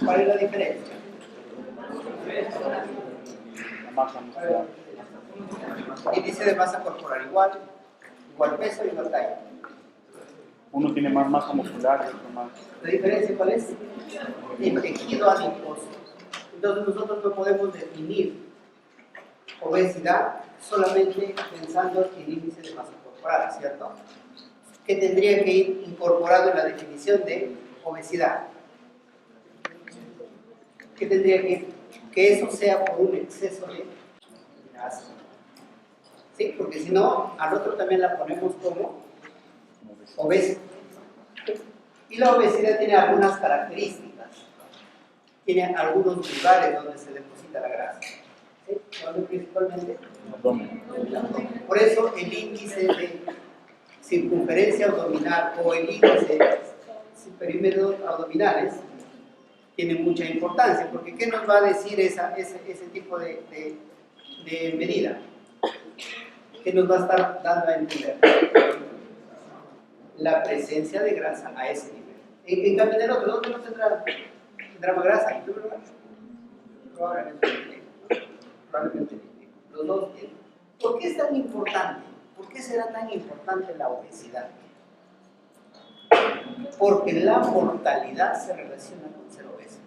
¿Cuál es la diferencia? La masa muscular. Índice de masa corporal igual peso y igual talla. Uno tiene más masa muscular y otro más. ¿La diferencia cuál es? El tejido adiposo. Entonces nosotros no podemos definir obesidad solamente pensando en índice de masa corporal, ¿cierto? ¿Qué tendría que ir incorporado en la definición de obesidad? ¿Qué tendría que ir? Que eso sea por un exceso de grasa. ¿Sí? Porque si no, al otro también la ponemos como obeso. Y la obesidad tiene algunas características. Tiene algunos lugares donde se deposita la grasa. ¿Sí? ¿Dónde principalmente? Abdomen. Por eso el índice de circunferencia abdominal o el índice de perímetros abdominales tiene mucha importancia, porque ¿qué nos va a decir ese tipo de medida? ¿Qué nos va a estar dando a entender? La presencia de grasa a ese nivel. En cambio del otro, ¿dónde no tendrá más grasa? Probablemente los dos tienen. ¿Por qué es tan importante? ¿Por qué será tan importante la obesidad? Porque la mortalidad se relaciona con ser obeso.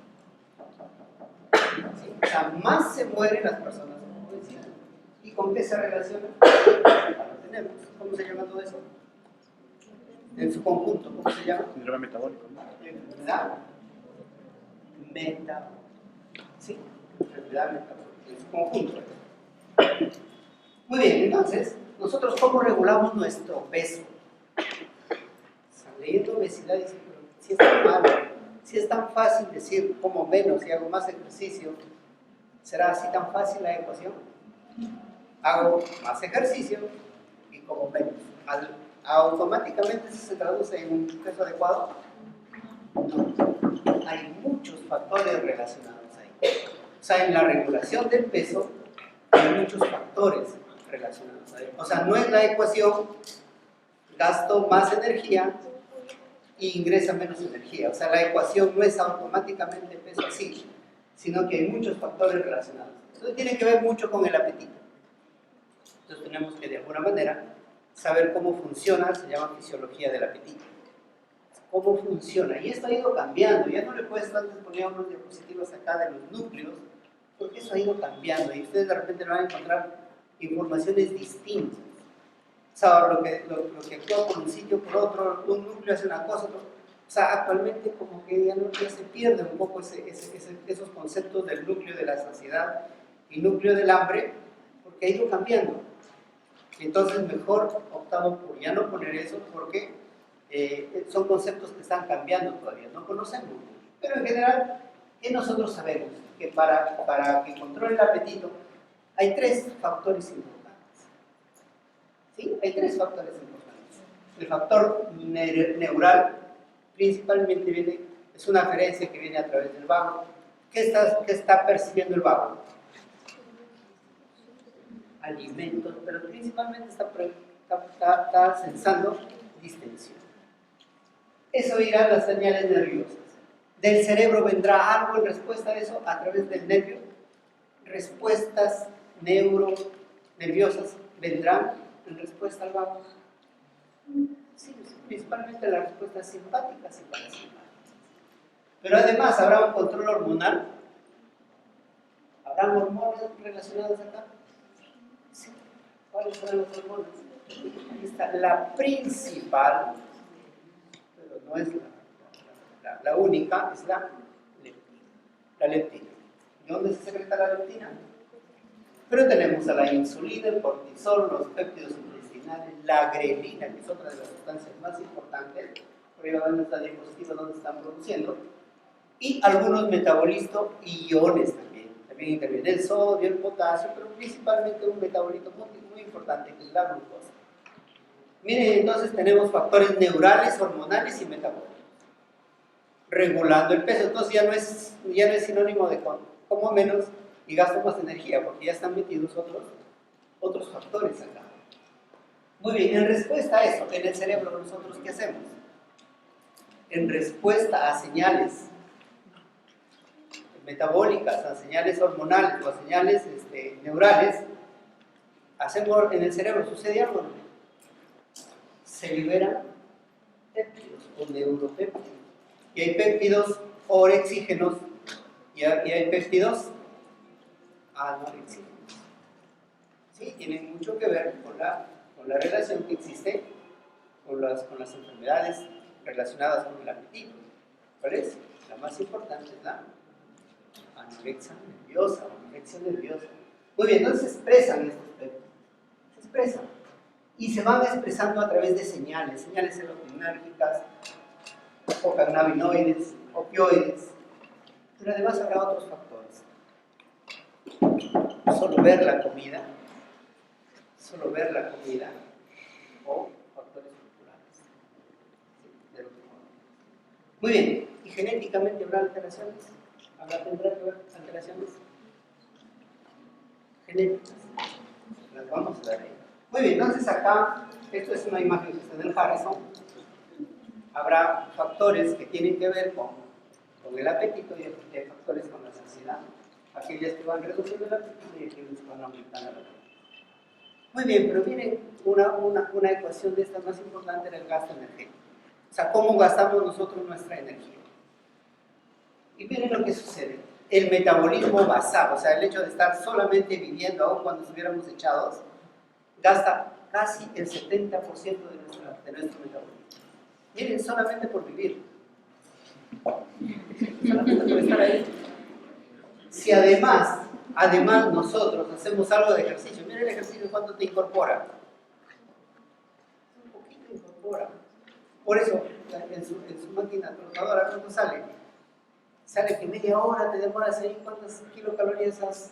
¿Sí? O sea, más se mueren las personas con obesidad. ¿Y con qué se relaciona? ¿Cómo se llama todo eso? En su conjunto, ¿cómo se llama? Síndrome metabólico, ¿no? Enfermedad metabólica. Sí, enfermedad metabólica, en su conjunto. Muy bien, entonces, nosotros ¿cómo regulamos nuestro peso? Leyendo obesidad dice, pero si es tan malo, si es tan fácil decir como menos y hago más ejercicio, ¿será así tan fácil la ecuación? Hago más ejercicio y como menos. ¿Automáticamente se traduce en un peso adecuado? No. Hay muchos factores relacionados ahí. O sea, en la regulación del peso hay muchos factores relacionados ahí. O sea, no es la ecuación gasto más energía e ingresa menos energía. O sea, la ecuación no es automáticamente peso así, sino que hay muchos factores relacionados. Entonces tiene que ver mucho con el apetito. Entonces tenemos que de alguna manera saber cómo funciona, se llama fisiología del apetito. Cómo funciona. Y esto ha ido cambiando. Ya no le he puesto, antes ponía unos diapositivas acá de los núcleos, porque eso ha ido cambiando y ustedes de repente van a encontrar informaciones distintas. O sea, lo que actúa por un sitio, por otro, un núcleo hace una cosa, otro. O sea, actualmente como que ya se pierde un poco esos conceptos del núcleo de la saciedad y núcleo del hambre, porque ha ido cambiando. Entonces mejor optamos por ya no poner eso, porque son conceptos que están cambiando todavía, no conocemos. Pero en general, ¿qué nosotros sabemos? Que para que controle el apetito hay tres factores importantes. ¿Sí? Hay tres factores importantes. El factor neural principalmente es una aferencia que viene a través del vago. ¿Qué está percibiendo el vago? Alimentos, pero principalmente está sensando distensión. Eso irá a las señales nerviosas. Del cerebro vendrá algo en respuesta a eso a través del nervio. Respuestas nerviosas vendrán en respuesta al vago. Sí, principalmente las respuestas simpáticas y parasimpáticas. Pero además habrá un control hormonal. ¿Habrán hormonas relacionadas acá? Sí. ¿Cuáles son las hormonas? Aquí está la principal, pero no es la única, es la leptina. La leptina. ¿Dónde se secreta la leptina? Pero tenemos a la insulina, el cortisol, los péptidos intestinales, la grelina, que es otra de las sustancias más importantes, por ahí va a ver esta diapositiva donde están produciendo, y algunos metabolitos y iones también. También interviene el sodio, el potasio, pero principalmente un metabolito muy importante, que es la glucosa. Miren, entonces tenemos factores neurales, hormonales y metabólicos, regulando el peso. Entonces ya no es sinónimo de como menos y gasto más energía, porque ya están metidos otros factores acá. Muy bien, en respuesta a eso, en el cerebro nosotros ¿qué hacemos? en respuesta a señales metabólicas, a señales hormonales o a señales neurales, hacemos en el cerebro, sucede algo, ¿no? Se liberan péptidos o neuropéptidos. Y hay péptidos orexígenos y hay péptidos anorexígenos. Sí, tienen mucho que ver con la relación que existe con las enfermedades relacionadas con el apetito. ¿Cuál es? La más importante es la anorexia nerviosa. Muy bien, entonces se expresan estos péptidos. Se expresan. Y se van expresando a través de señales serotoninérgicas, o cannabinoides, opioides. Pero además habrá otros factores. Solo ver la comida, o factores culturales. De lo que comemos. Muy bien, ¿y genéticamente habrá alteraciones? ¿Tendrá que haber alteraciones genéticas? Las vamos a ver ahí. Muy bien, entonces acá, esto es una imagen que está en el Harrison. Habrá factores que tienen que ver con el apetito y hay factores con la saciedad. Aquellas que van reduciendo el apetito y aquellas que van aumentando el apetito. Muy bien, pero miren, una ecuación de estas más importante era el gasto energético. O sea, cómo gastamos nosotros nuestra energía. Y miren lo que sucede. El metabolismo basal, o sea, el hecho de estar solamente viviendo, aún cuando estuviéramos echados, gasta casi el 70% de nuestro metabolismo. Miren, solamente por vivir. Solamente por estar ahí. Si además nosotros hacemos algo de ejercicio, miren el ejercicio, ¿cuánto te incorpora? Un poquito incorpora. Por eso, en su máquina trotadora, ¿cuánto sale? Sale que media hora te demoras ahí, ¿cuántas kilocalorías has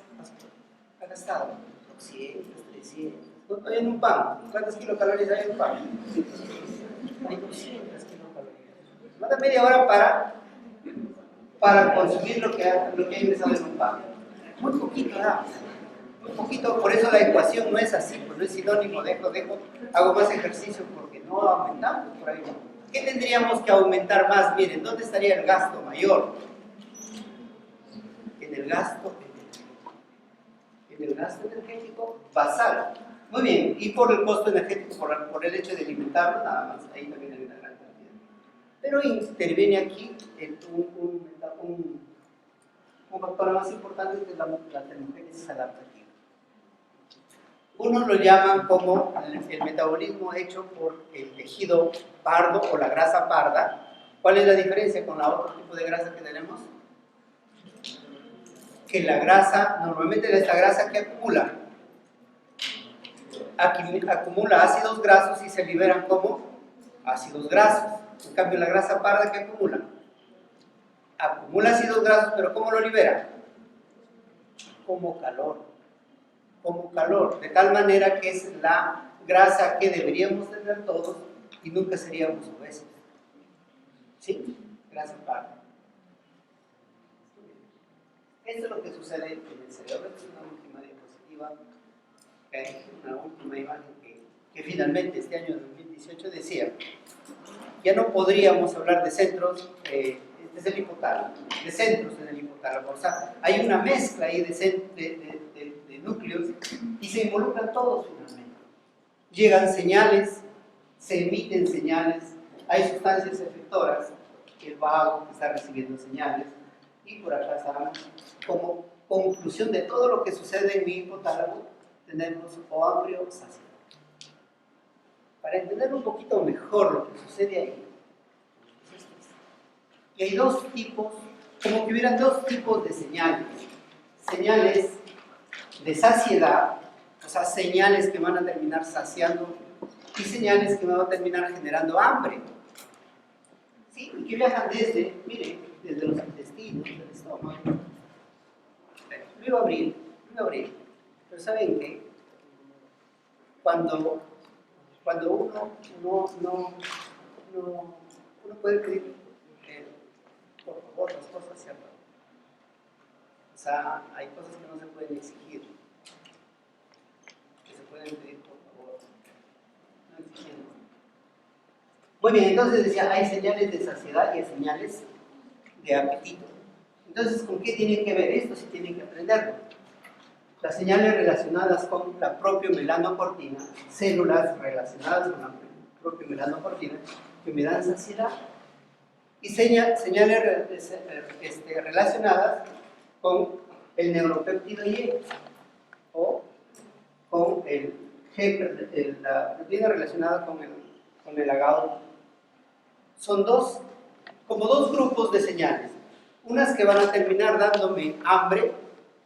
gastado? 200, 300. ¿No? En un pan, ¿cuántas kilocalorías hay en un pan? Hay 200 kilocalorías. Manda media hora para consumir lo que ha ingresado en un pan. Muy poquito, ¿no? Muy poquito, por eso la ecuación no es así, pues no es sinónimo, hago más ejercicio porque no aumentamos por ahí. ¿Qué tendríamos que aumentar más? Miren, ¿dónde estaría el gasto mayor? En el gasto energético basal. Muy bien, y por el costo energético, por el hecho de alimentarlo, nada más, ahí también hay una gran cantidad. Pero interviene aquí un factor más importante que es la termogénesis adaptativa. Unos lo llaman como el metabolismo hecho por el tejido pardo o la grasa parda. ¿Cuál es la diferencia con la otro tipo de grasa que tenemos? Que la grasa, normalmente esta grasa que acumula ácidos grasos y se liberan como ácidos grasos. En cambio la grasa parda que acumula ácidos grasos, pero ¿cómo lo libera? Como calor, de tal manera que es la grasa que deberíamos tener todos y nunca seríamos obesos. ¿Sí? Grasa parda. Esto es lo que sucede en el cerebro. Esta es una última diapositiva, una última imagen que finalmente este año 2018 decía: ya no podríamos hablar de centros, este es el hipotálamo, de centros en el hipotálamo. O sea, hay una mezcla ahí de núcleos y se involucran todos finalmente. Llegan señales, se emiten señales, hay sustancias efectoras, el vago que está recibiendo señales, y por acá sabemos, como conclusión de todo lo que sucede en mi hipotálamo, tenemos o hambre o saciedad. Para entender un poquito mejor lo que sucede ahí, y hay dos tipos, como que hubieran dos tipos de señales. Señales de saciedad, o sea, señales que van a terminar saciando, y señales que van a terminar generando hambre. ¿Sí? Y que viajan desde los intestinos, del estómago. Lo iba a abrir. Pero ¿saben qué? Cuando uno puede pedir, por favor, las cosas, ¿cierto? O sea, hay cosas que no se pueden exigir, que se pueden pedir por favor, no exigiendo. Muy bien, entonces decía, hay señales de saciedad y hay señales de apetito. Entonces, ¿con qué tiene que ver esto? Si tienen que aprenderlo. Las señales relacionadas con la propia melanocortina, células relacionadas con la propia melanocortina, que me dan saciedad, y señales relacionadas con el neuropéptido Y, o con la proteína relacionada con el agao. Son como dos grupos de señales. Unas que van a terminar dándome hambre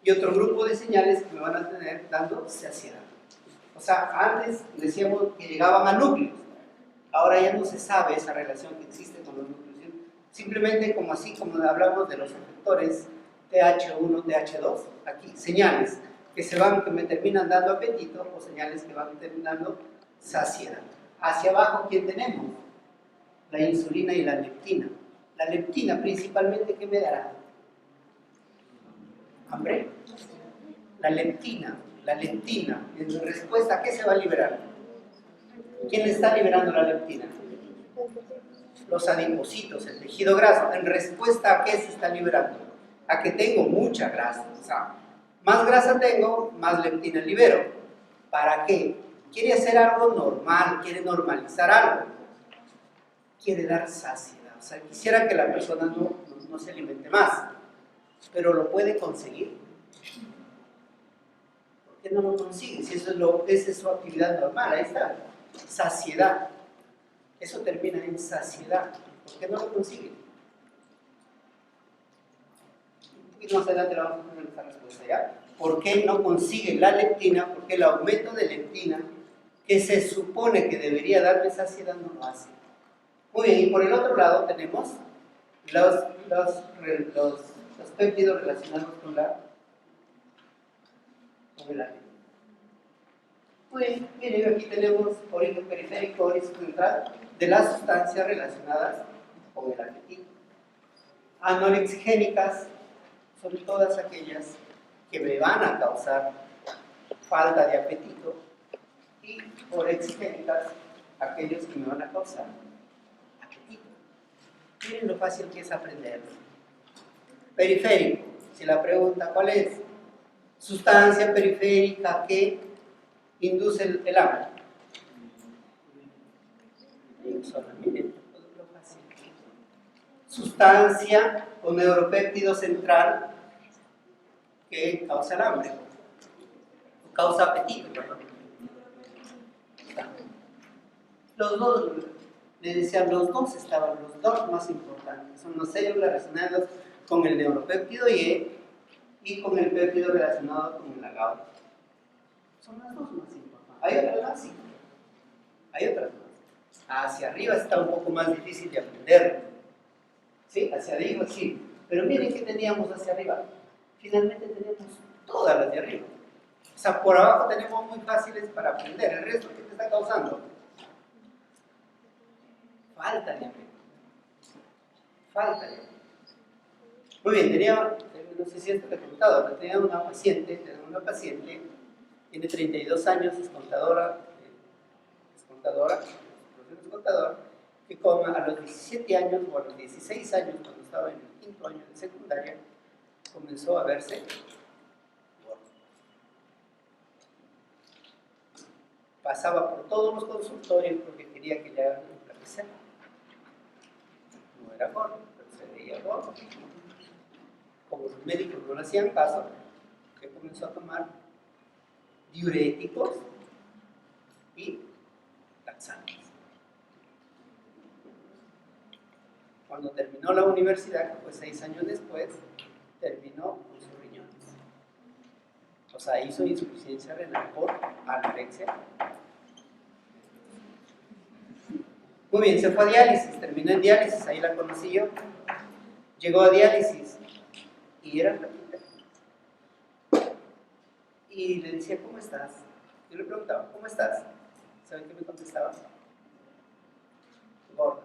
y otro grupo de señales que me van a tener dando saciedad. O sea, antes decíamos que llegaban a núcleos. Ahora ya no se sabe esa relación que existe con los núcleos. Simplemente como hablamos de los efectores TH1, TH2, aquí señales que me terminan dando apetito o señales que van terminando saciedad. Hacia abajo, ¿quién tenemos? La insulina y la leptina. La leptina principalmente, ¿qué me dará? Hambre. La leptina, en respuesta ¿a qué se va a liberar? ¿Quién está liberando la leptina? Los adipocitos, el tejido graso. ¿En respuesta a qué se está liberando? A que tengo mucha grasa. O sea, más grasa tengo, más leptina libero. ¿Para qué? Quiere hacer algo normal, quiere normalizar algo. Quiere dar saciedad. O sea, quisiera que la persona no se alimente más. Pero lo puede conseguir. ¿Por qué no lo consigue? Si esa es su actividad normal, ahí está. Saciedad. Eso termina en saciedad. ¿Por qué no lo consigue? Y más adelante vamos a tener esta respuesta ya. ¿Por qué no consigue la leptina? Porque el aumento de leptina, que se supone que debería darme saciedad, no lo hace. Muy bien, y por el otro lado tenemos los péptidos relacionados con el ADN. Muy bien, miren, aquí tenemos origen periférico, origen central de las sustancias relacionadas con el apetito. Anorexigénicas son todas aquellas que me van a causar falta de apetito, y orexigénicas aquellos que me van a causar apetito. Miren lo fácil que es aprenderlo. Periférico, si la pregunta ¿cuál es? Sustancia periférica que induce el hambre. Miren lo fácil. Sustancia o neuropéptido central que causa el hambre, o causa apetito, perdón. Los dos, les decía, los dos más importantes, son las células relacionadas con el neuropéptido y con el péptido relacionado con el agao. Son las dos más importantes. Hay otras más, sí. Hay otras más. Hacia arriba está un poco más difícil de aprender. ¿Sí? Hacia arriba sí. Pero miren qué teníamos hacia arriba. Finalmente tenemos todas las de arriba. O sea, por abajo tenemos muy fáciles para aprender. El resto, ¿qué te está causando? Falta de apetito. Falta de apetito. Muy bien, no sé si esto te he contado, pero tenía una paciente, tiene 32 años, es contadora, que a los 17 años o a los 16 años, cuando estaba en el quinto año de secundaria, comenzó a verse gorda. Pasaba por todos los consultorios porque quería que le hagan una receta. No era gorda, pero se veía gorda. Como los médicos no le hacían caso, que comenzó a tomar diuréticos y laxantes. Cuando terminó la universidad, que fue 6 años después, terminó con sus riñones. O sea, hizo insuficiencia renal por anorexia. Muy bien, se fue a diálisis, terminó en diálisis, ahí la conocí yo. Llegó a diálisis y era flaquita. Y le decía, ¿cómo estás? Yo le preguntaba, ¿cómo estás? ¿Saben qué me contestaba? Gorda.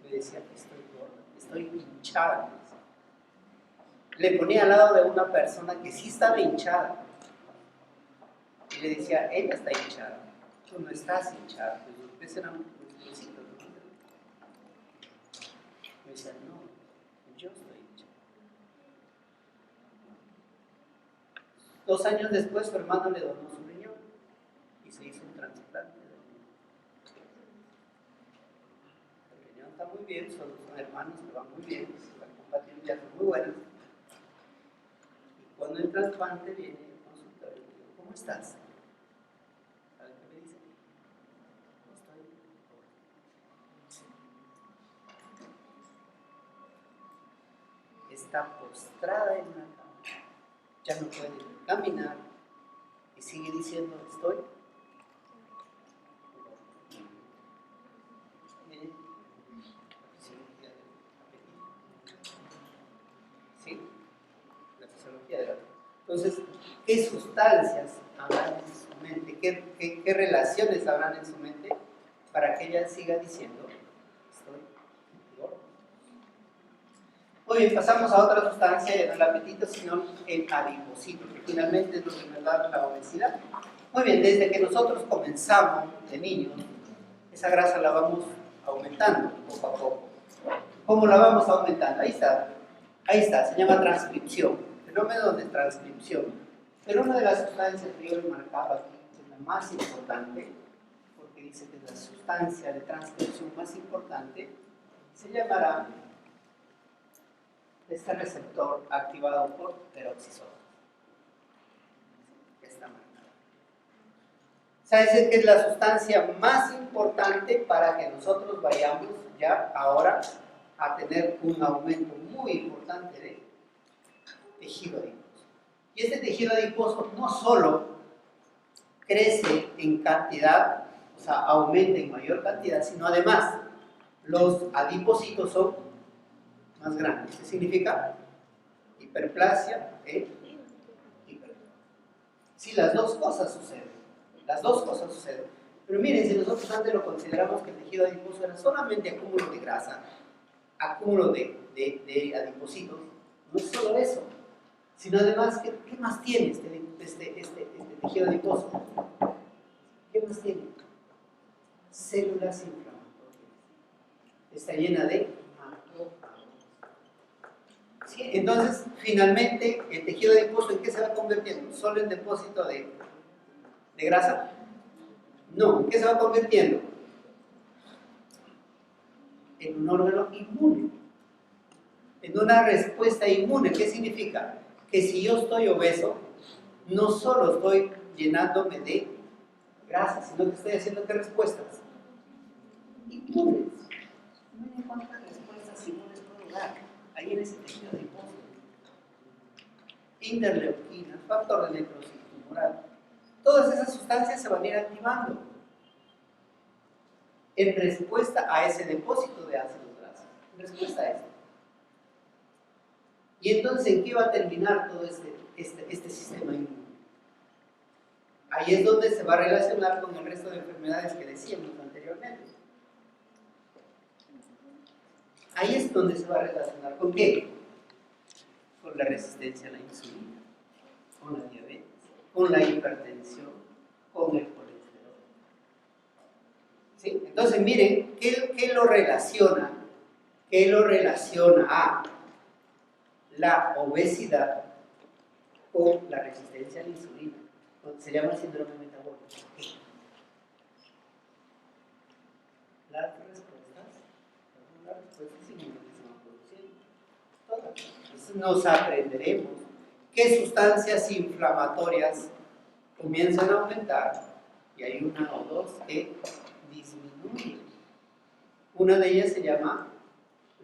Me decía, estoy gorda, estoy hinchada. Le ponía al lado de una persona que sí estaba hinchada. Y le decía, ella está hinchada, tú no estás hinchada, pues los pies eran musculositos, ¿no? Me decía, no, yo estoy hinchada. 2 años después su hermano le donó su riñón y se hizo un trasplante de riñón. El riñón está muy bien, son hermanos que van muy bien, la compatibilidad es muy buena. Y cuando el trasplante viene al consultorio, le digo, ¿cómo estás? ¿Sabes qué me dice? No estoy bien. Está postrada en una cama, ya no puede caminar y sigue diciendo, estoy. ¿Sí? La fisiología de la... Entonces, ¿qué sustancias habrán en su mente? ¿Qué relaciones habrán en su mente para que ella siga diciendo, estoy gordo? Muy bien, pasamos a otra sustancia, ya no el apetito, sino el adipocito, que finalmente es lo que nos da la obesidad. Muy bien, desde que nosotros comenzamos de niños, esa grasa la vamos aumentando poco a poco. ¿Cómo la vamos aumentando? Ahí está, se llama transcripción, fenómeno de transcripción. Pero una de las sustancias que yo le marcaba aquí, que es la más importante, porque dice que es la sustancia de transcripción más importante, se llamará este receptor activado por peroxisona. Esta marcada. ¿Sabes qué es la sustancia más importante para que nosotros vayamos ya ahora a tener un aumento muy importante de tejido adiposo? Y este tejido adiposo no solo crece en cantidad, o sea, aumenta en mayor cantidad, sino además los adipocitos son más grandes. ¿Qué significa? Hiperplasia e hipertrofia. Sí, las dos cosas suceden. Las dos cosas suceden. Pero miren, si nosotros antes lo consideramos que el tejido adiposo era solamente acúmulo de grasa, acúmulo de adipocitos, no es solo eso, sino además, ¿qué más tiene este tejido adiposo? ¿Qué más tiene? Células inflamatorias. Está llena de macrófagos. ¿Sí? Entonces, finalmente, el tejido adiposo, ¿en qué se va convirtiendo? ¿Solo en depósito de grasa? No, ¿en qué se va convirtiendo? En un órgano inmune, en una respuesta inmune. ¿Qué significa? Que si yo estoy obeso, no solo estoy llenándome de grasa, sino que estoy haciendo ¿qué respuestas? Inmunes. Miren cuántas respuestas inmunes puedo dar ahí en ese tejido adiposo. Interleuquinas, factor de necrosis tumoral. Todas esas sustancias se van a ir activando en respuesta a ese depósito de ácidos grasos, en respuesta a esto. Y entonces, ¿en qué va a terminar todo este sistema inmune? Ahí es donde se va a relacionar con el resto de enfermedades que decíamos anteriormente. Ahí es donde se va a relacionar. ¿Con qué? Con la resistencia a la insulina, con la diabetes, con la hipertensión, con el colesterol. ¿Sí? Entonces, miren, ¿qué lo relaciona? ¿Qué lo relaciona a la obesidad con la resistencia a la insulina? Se llama el síndrome metabólico. Las respuestas inmunes que se van produciendo. Todas. Entonces nos aprenderemos qué sustancias inflamatorias comienzan a aumentar y hay una o dos que disminuyen. Una de ellas se llama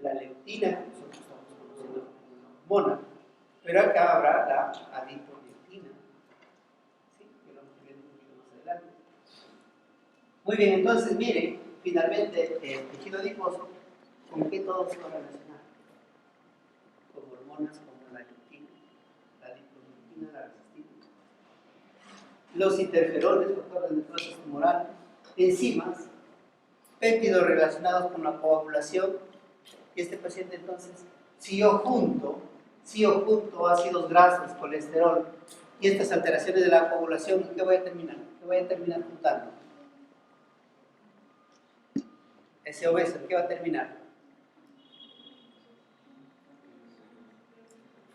la leptina, que nosotros estamos conociendo como una hormona, pero acá habrá la adipoleptina. ¿Sí? Que lo vamos a ver un poquito más adelante. Muy bien, entonces miren, finalmente el tejido adiposo, ¿con qué todo se va a relacionar? Con hormonas como la leptina, la adipoleptina, la resistina, los interferones, factores de necrosis tumoral, enzimas, péptidos relacionados con la coagulación. Y este paciente entonces, si yo junto ácidos grasos, colesterol, Y estas alteraciones de la coagulación, ¿qué voy a terminar? ¿Qué voy a terminar juntando? Ese obeso, ¿qué va a terminar?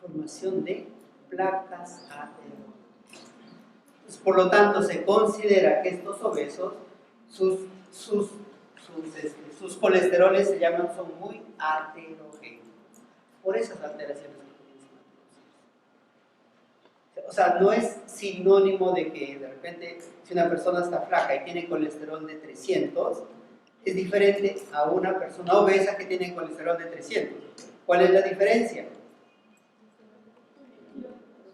Formación de placas aterogéneas. Por lo tanto, se considera que estos obesos, sus colesteroles son muy aterogéneos. Por esas alteraciones que comienzan a producirse. O sea, no es sinónimo de que de repente, si una persona está flaca y tiene colesterol de 300, es diferente a una persona obesa que tiene colesterol de 300. ¿Cuál es la diferencia?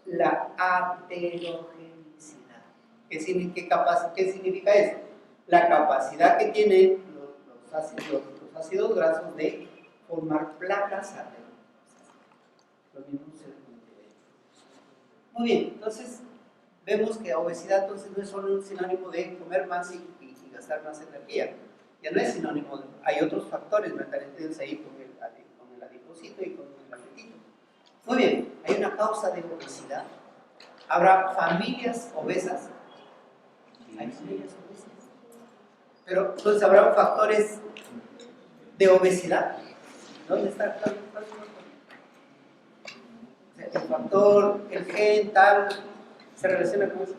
La aterogenicidad. ¿Qué significa eso? La capacidad que tienen los ácidos grasos de formar placas aterogéneas. Lo mismo se puede. Muy bien, entonces vemos que obesidad entonces no es solo un sinónimo de comer más y gastar más energía. Ya no es sinónimo de, hay otros factores referentes ahí con el adipocito y con el apetito. Muy bien, hay una causa de obesidad. ¿Habrá familias obesas? Hay familias obesas. Pero entonces habrá factores de obesidad. ¿Dónde está el factor? El factor, el gen, tal, se relaciona con eso.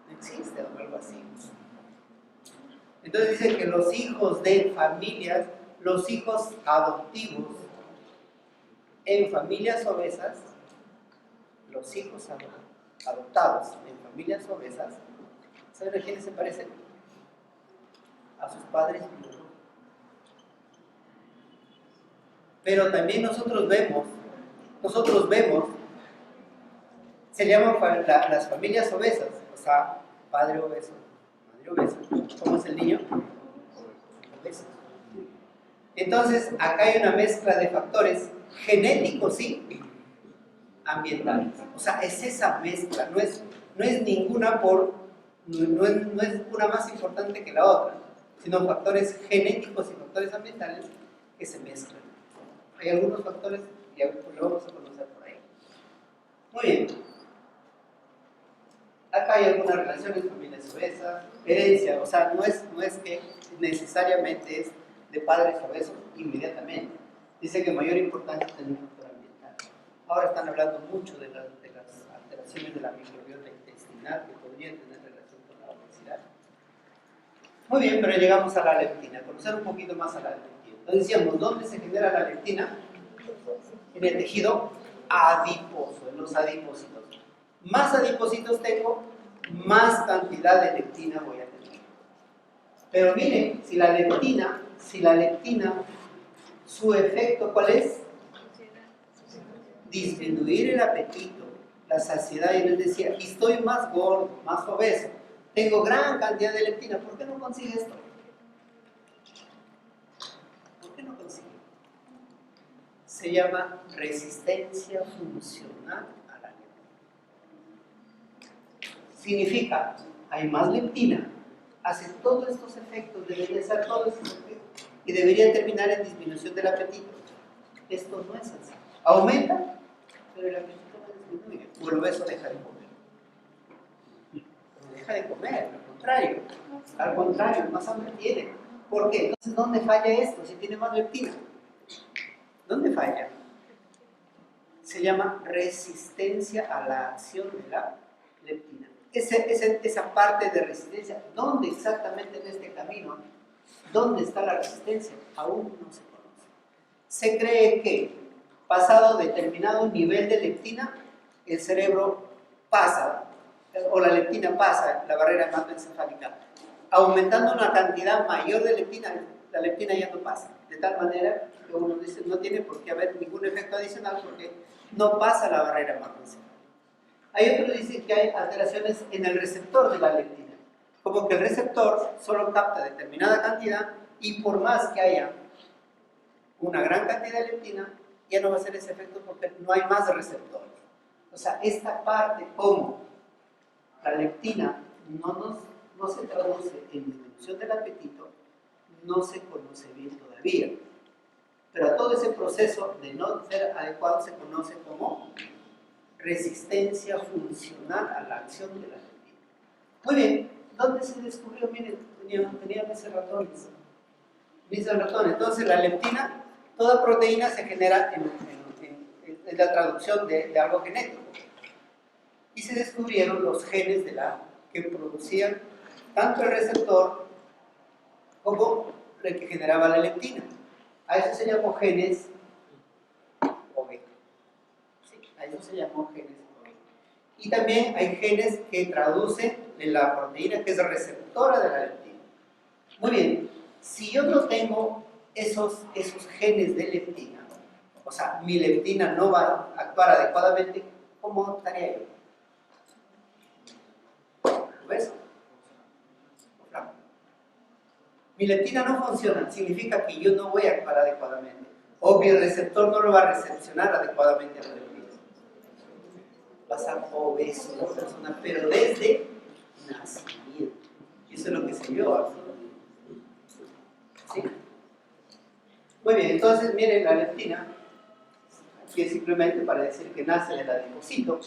No existe o algo así. Entonces dice que los hijos de familias, los hijos adoptivos en familias obesas, los hijos adoptados en familias obesas, ¿saben a quiénes se parecen? A sus padres biológicos. Pero también nosotros vemos, se llaman las familias obesas, o sea, padre obeso, madre obesa. ¿Cómo es el niño? Obeso. Entonces, acá hay una mezcla de factores genéticos y ambientales. O sea, es esa mezcla, no es ninguna no es una más importante que la otra, sino factores genéticos y factores ambientales que se mezclan. Hay algunos factores y lo vamos a conocer por ahí. Muy bien. Acá hay algunas relaciones, familias obesas, herencia, o sea, no es que necesariamente es de padres obesos inmediatamente. Dice que mayor importancia tiene un factor ambiental. Ahora están hablando mucho de las alteraciones de la microbiota intestinal que podrían tener relación con la obesidad. Muy bien, pero llegamos a la leptina, conocer un poquito más a la leptina. Entonces decíamos, ¿dónde se genera la leptina? En el tejido adiposo, en los adipocitos. Más adipocitos tengo, más cantidad de leptina voy a tener. Pero miren, si la leptina, su efecto, ¿cuál es? Disminuir el apetito, la saciedad. Y les decía, estoy más gordo, más obeso, tengo gran cantidad de leptina, ¿por qué no consigue esto? ¿Por qué no consigue? Se llama resistencia funcional a la leptina. Significa, hay más leptina, hace todos estos efectos, debería hacer todos estos efectos y debería terminar en disminución del apetito. Esto no es así. Aumenta, pero el apetito no disminuye. O el obeso deja de comer. No deja de comer, al contrario, más hambre tiene. ¿Por qué? Entonces, ¿dónde falla esto si tiene más leptina? ¿Dónde falla? Se llama resistencia a la acción de la leptina. Esa parte de resistencia, ¿dónde exactamente en este camino? ¿Dónde está la resistencia? Aún no se conoce. Se cree que, pasado determinado nivel de leptina, el cerebro pasa, o la leptina pasa la barrera hematoencefálica. Aumentando una cantidad mayor de leptina, la leptina ya no pasa. De tal manera que uno dice, no tiene por qué haber ningún efecto adicional porque no pasa la barrera hematoencefálica. Hay otros que dicen que hay alteraciones en el receptor de la leptina, como que el receptor solo capta determinada cantidad y por más que haya una gran cantidad de leptina, ya no va a hacer ese efecto porque no hay más receptores. O sea, esta parte, como la leptina no se traduce en disminución del apetito, no se conoce bien todavía. Pero todo ese proceso de no ser adecuado se conoce como resistencia funcional a la acción de la leptina. Muy bien, ¿dónde se descubrió? Miren, tenían ese ratones. Entonces la leptina, toda proteína se genera en la traducción de algo genético. Y se descubrieron los genes que producían tanto el receptor como el que generaba la leptina. A eso se llamó genes OV. Sí, a eso se llamó genes OV. Y también hay genes que traducen en la proteína que es receptora de la leptina. Muy bien, si yo no tengo esos genes de leptina, o sea, mi leptina no va a actuar adecuadamente, ¿cómo estaría yo? ¿Ves? Mi leptina no funciona, significa que yo no voy a actuar adecuadamente. O mi receptor no lo va a recepcionar adecuadamente a la leptina. Va a estar obeso la persona, pero desde nacimiento. Y eso es lo que se vio aquí. ¿Sí? Muy bien, entonces miren la leptina, que es simplemente para decir que nace del adipocito.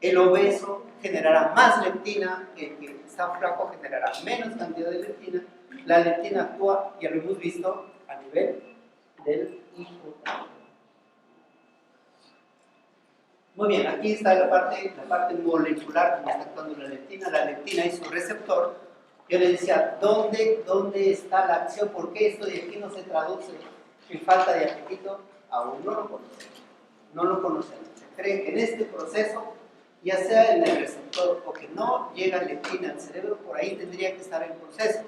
El obeso generará más leptina, el que está flaco generará menos cantidad de leptina. La leptina actúa, ya lo hemos visto, a nivel del hipotálamo. Muy bien, aquí está la parte molecular como está actuando la leptina. La leptina es un receptor. Yo le decía, ¿dónde está la acción? ¿Por qué esto de aquí no se traduce en falta de apetito? Aún no lo conocemos. No lo conocemos. Se cree que en este proceso, ya sea en el receptor o que no llega leptina al cerebro, por ahí tendría que estar el proceso,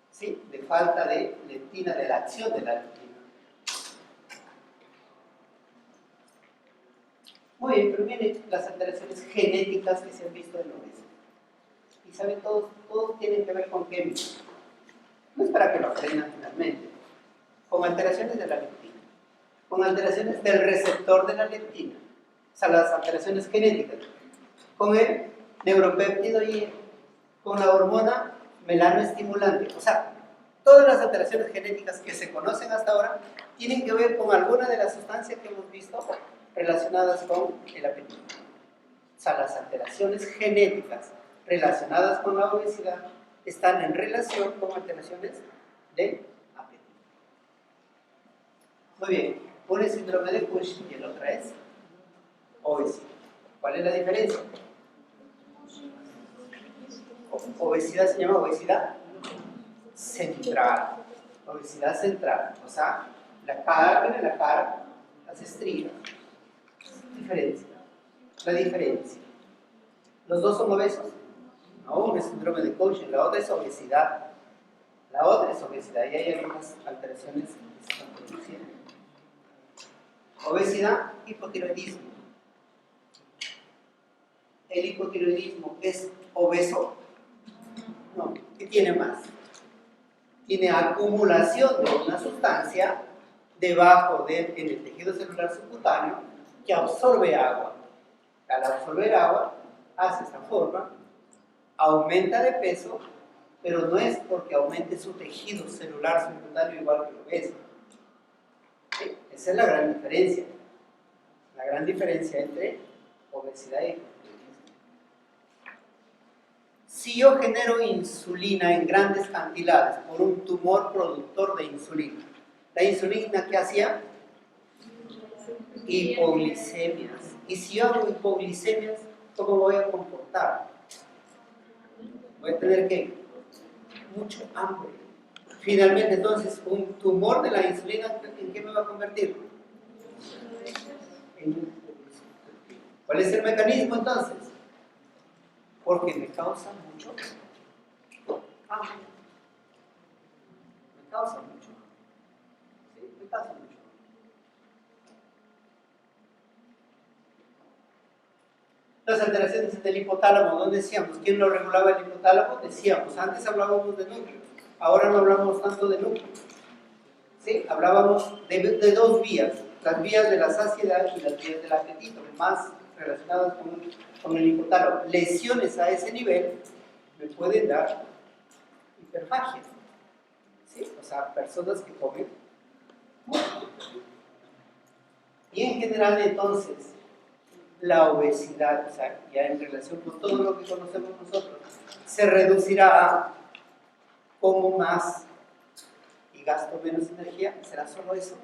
¿sí?, de falta de leptina, de la acción de la leptina. Muy bien, pero miren las alteraciones genéticas que se han visto en la obesidad. Y saben, todos tienen que ver con qué. No es para que lo aprendan finalmente. Con alteraciones de la leptina, con alteraciones del receptor de la leptina, o sea, las alteraciones genéticas, con el neuropéptido Y, con la hormona melanoestimulante. O sea, todas las alteraciones genéticas que se conocen hasta ahora tienen que ver con alguna de las sustancias que hemos visto relacionadas con el apetito. O sea, las alteraciones genéticas relacionadas con la obesidad están en relación con alteraciones del apetito. Muy bien, uno es síndrome de Cushing y el otro es obesidad. ¿Cuál es la diferencia? Obesidad se llama obesidad central. Obesidad central, o sea, la cara, las estrías. Diferencia. La diferencia. ¿Los dos son obesos? No, uno es síndrome de Cushing, la otra es obesidad. La otra es obesidad y hay algunas alteraciones que se están produciendo. Obesidad, hipotiroidismo. ¿El hipotiroidismo es obeso? No. ¿Qué tiene más? Tiene acumulación de una sustancia debajo en el tejido celular subcutáneo que absorbe agua. Al absorber agua, hace esta forma, aumenta de peso, pero no es porque aumente su tejido celular subcutáneo igual que el obeso. ¿Sí? Esa es la gran diferencia. La gran diferencia entre obesidad y hipotiroidismo. Si yo genero insulina en grandes cantidades por un tumor productor de insulina, ¿la insulina qué hacía? Hipoglicemias. Y si yo hago hipoglicemias, ¿cómo voy a comportar? Voy a tener que mucho hambre. Finalmente, entonces, un tumor de la insulina, ¿en qué me va a convertir? En un hipoglicemia. ¿Cuál es el mecanismo entonces? Porque me causa mucho hambre. Me causa mucho. ¿Sí? Me causa mucho. Las alteraciones del hipotálamo, ¿dónde decíamos? ¿Quién lo regulaba el hipotálamo? Decíamos, antes hablábamos de núcleo, ahora no hablamos tanto de núcleo. ¿Sí? Hablábamos de dos vías, las vías de la saciedad y las vías del apetito, más relacionadas con el hipotálamo. Lesiones a ese nivel me pueden dar hiperfagia. ¿Sí? O sea, personas que comen mucho. Y en general, entonces, la obesidad, o sea, ya en relación con todo lo que conocemos nosotros, se reducirá a como más y gasto menos energía. ¿Será solo eso?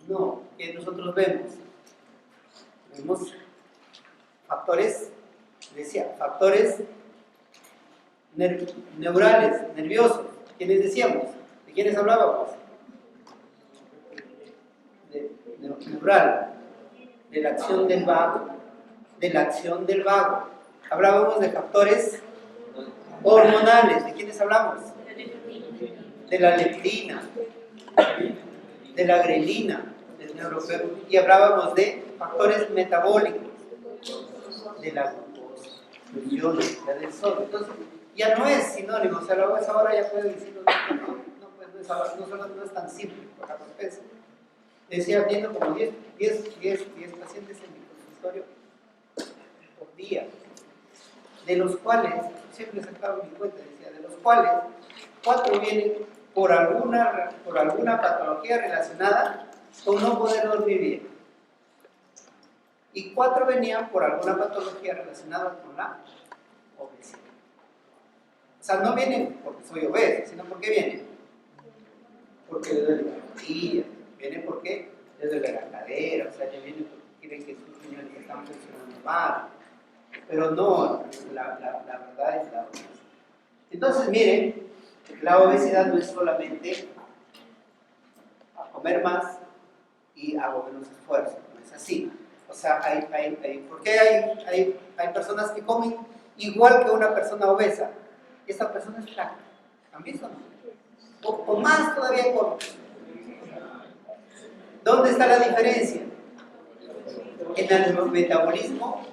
No, que nosotros vemos factores, decía, factores neurales, nerviosos. ¿Quiénes decíamos? ¿De quiénes hablábamos? Neural, de la acción del vago, Hablábamos de factores hormonales. ¿De quiénes hablamos? De la leptina, de la grelina, del neuroferro, y hablábamos de factores metabólicos, de la glucosa, los iones, del sodio. Entonces, ya no es sinónimo, o sea, la OES ahora ya puede decirlo, no es tan simple para los pesos. Decía, viendo como 10 pacientes en mi consultorio por día, de los cuales, siempre sacaba mi cuenta, decía, de los cuales 4 vienen por alguna patología relacionada con no poder dormir bien. Y 4 venían por alguna patología relacionada con la obesidad. O sea, no vienen porque soy obeso, sino porque vienen. Porque les duele la rodilla, vienen porque les duele la cadera, o sea, ya vienen porque quieren que sus riñones están funcionando mal. Pero no, la verdad es la obesidad. Entonces, miren, la obesidad no es solamente a comer más y hago menos esfuerzo, no es así. O sea, ¿por qué hay personas que comen igual que una persona obesa? Y esta persona es flaca. ¿Han visto o no? O más todavía come. ¿Dónde está la diferencia? En el metabolismo.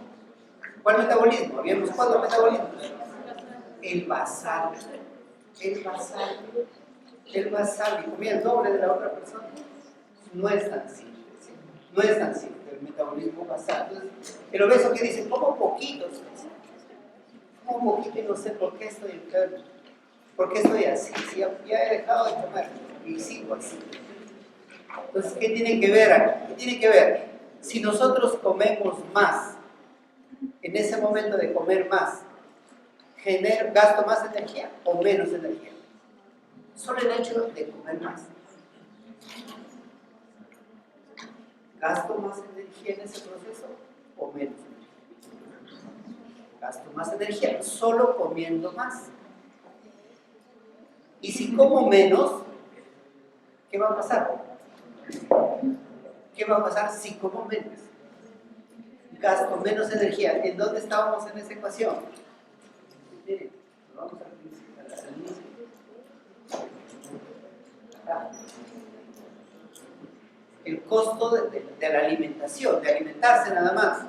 ¿Cuál metabolismo? Habíamos 4 metabolismos. El basal, y comía el doble de la otra persona. No es tan simple, ¿sí? No es tan simple el metabolismo basal. Entonces, el obeso que dice, como poquito, como poquito y no sé por qué estoy enfermo, por qué estoy así, si ya he dejado de comer y sigo así. Entonces, ¿qué tiene que ver aquí? ¿Qué tiene que ver? Si nosotros comemos más, en ese momento de comer más, ¿gasto más energía o menos energía? Solo el hecho de comer más. ¿Gasto más energía en ese proceso o menos energía? Gasto más energía solo comiendo más. Y si como menos, ¿qué va a pasar? ¿Qué va a pasar si como menos? Gasto menos energía. ¿En dónde estábamos en esa ecuación? Miren, vamos al inicio. El costo de la alimentación, de alimentarse nada más.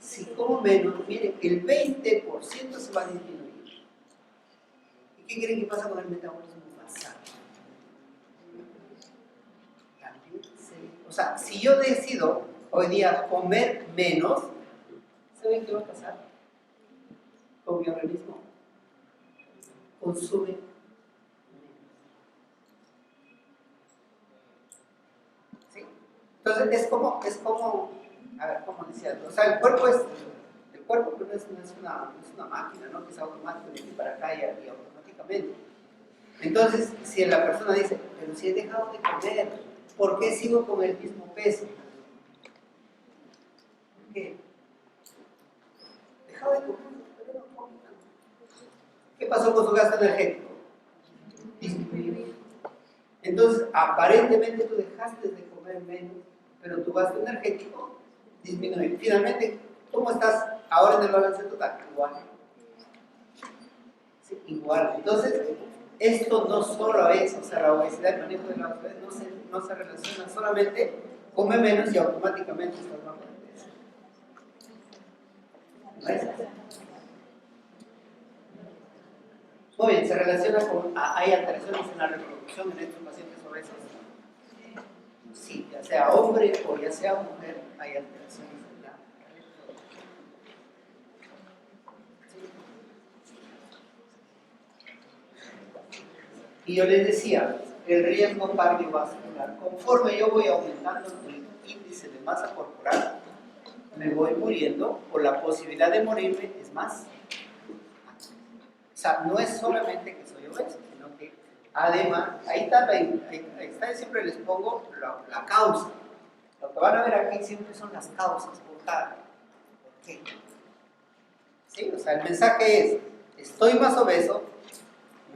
Si como menos, miren, el 20% se va a disminuir. ¿Y qué creen que pasa con el metabolismo basal? O sea, si yo decido hoy día comer menos, ¿saben qué va a pasar con mi organismo? Consume menos. ¿Sí? Entonces es como, a ver, ¿cómo decía? O sea, el cuerpo no es una máquina, ¿no? Que es automático de ir para acá y automáticamente. Entonces, si la persona dice, pero si he dejado de comer, ¿por qué sigo con el mismo peso? ¿Por qué? Dejado de comer, pero no como. ¿Qué pasó con su gasto energético? Disminuir. Entonces, aparentemente tú dejaste de comer menos, pero tu gasto energético disminuye. Finalmente, ¿cómo estás ahora en el balance total? Igual. Sí, igual. Entonces, esto no solo es, o sea, la obesidad, el manejo de la obesidad no se relaciona solamente, come menos y automáticamente estás bajo de peso. ¿No es así? Muy bien, se relaciona con, ¿hay alteraciones en la reproducción en estos pacientes obesos? Sí, ya sea hombre o ya sea mujer, hay alteraciones en la reproducción. Y yo les decía, el riesgo cardiovascular, conforme yo voy aumentando el índice de masa corporal, me voy muriendo o la posibilidad de morirme es más. O sea, no es solamente que soy obeso, sino que además, ahí está, siempre les pongo la causa. Lo que van a ver aquí siempre son las causas por qué. ¿Sí? O sea, el mensaje es, estoy más obeso,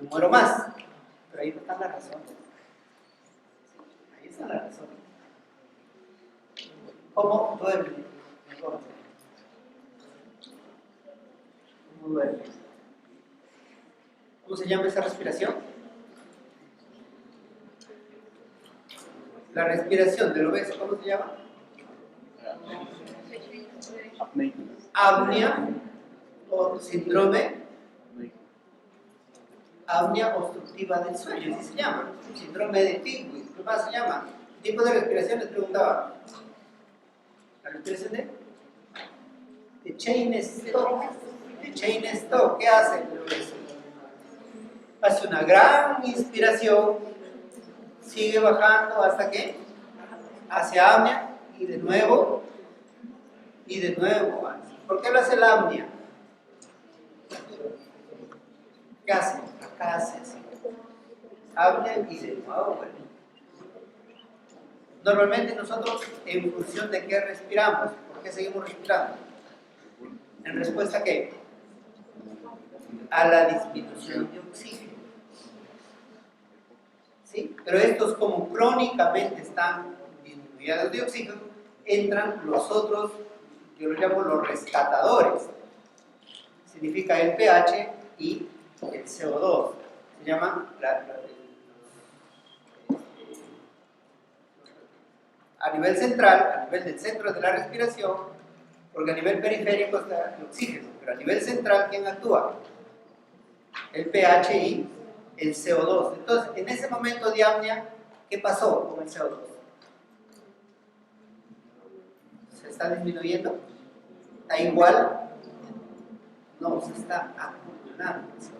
me muero más. Pero ahí no están las razones. Ahí están las razones. ¿Cómo duerme? ¿Cómo duerme? ¿Cómo se llama esa respiración? La respiración del obeso, ¿cómo se llama? Apnea o síndrome. Apnea obstructiva del sueño, así se llama. Síndrome de Pigwin, ¿qué más se llama? ¿Qué tipo de respiración les preguntaba? ¿La respiración de Cheyne-Stokes? De Cheyne-Stokes, ¿qué hace el obeso? Hace una gran inspiración, sigue bajando hasta que hacia apnea y de nuevo ¿Por qué lo hace la apnea? ¿Qué hace? Acá hace así. Apnea y de nuevo vuelve. Normalmente nosotros, en función de qué respiramos, ¿por qué seguimos respirando? ¿En respuesta a qué? A la disminución de oxígeno. ¿Sí? Pero estos, como crónicamente están disminuidos de oxígeno, entran los otros, yo los llamo los rescatadores. Significa el pH y el CO2. Se llama a nivel central, a nivel del centro de la respiración, porque a nivel periférico está el oxígeno, pero a nivel central, ¿quién actúa? El pH y el CO2. Entonces, en ese momento de apnea, ¿qué pasó con el CO2? ¿Se está disminuyendo? ¿Está igual? No, se está acumulando el CO2.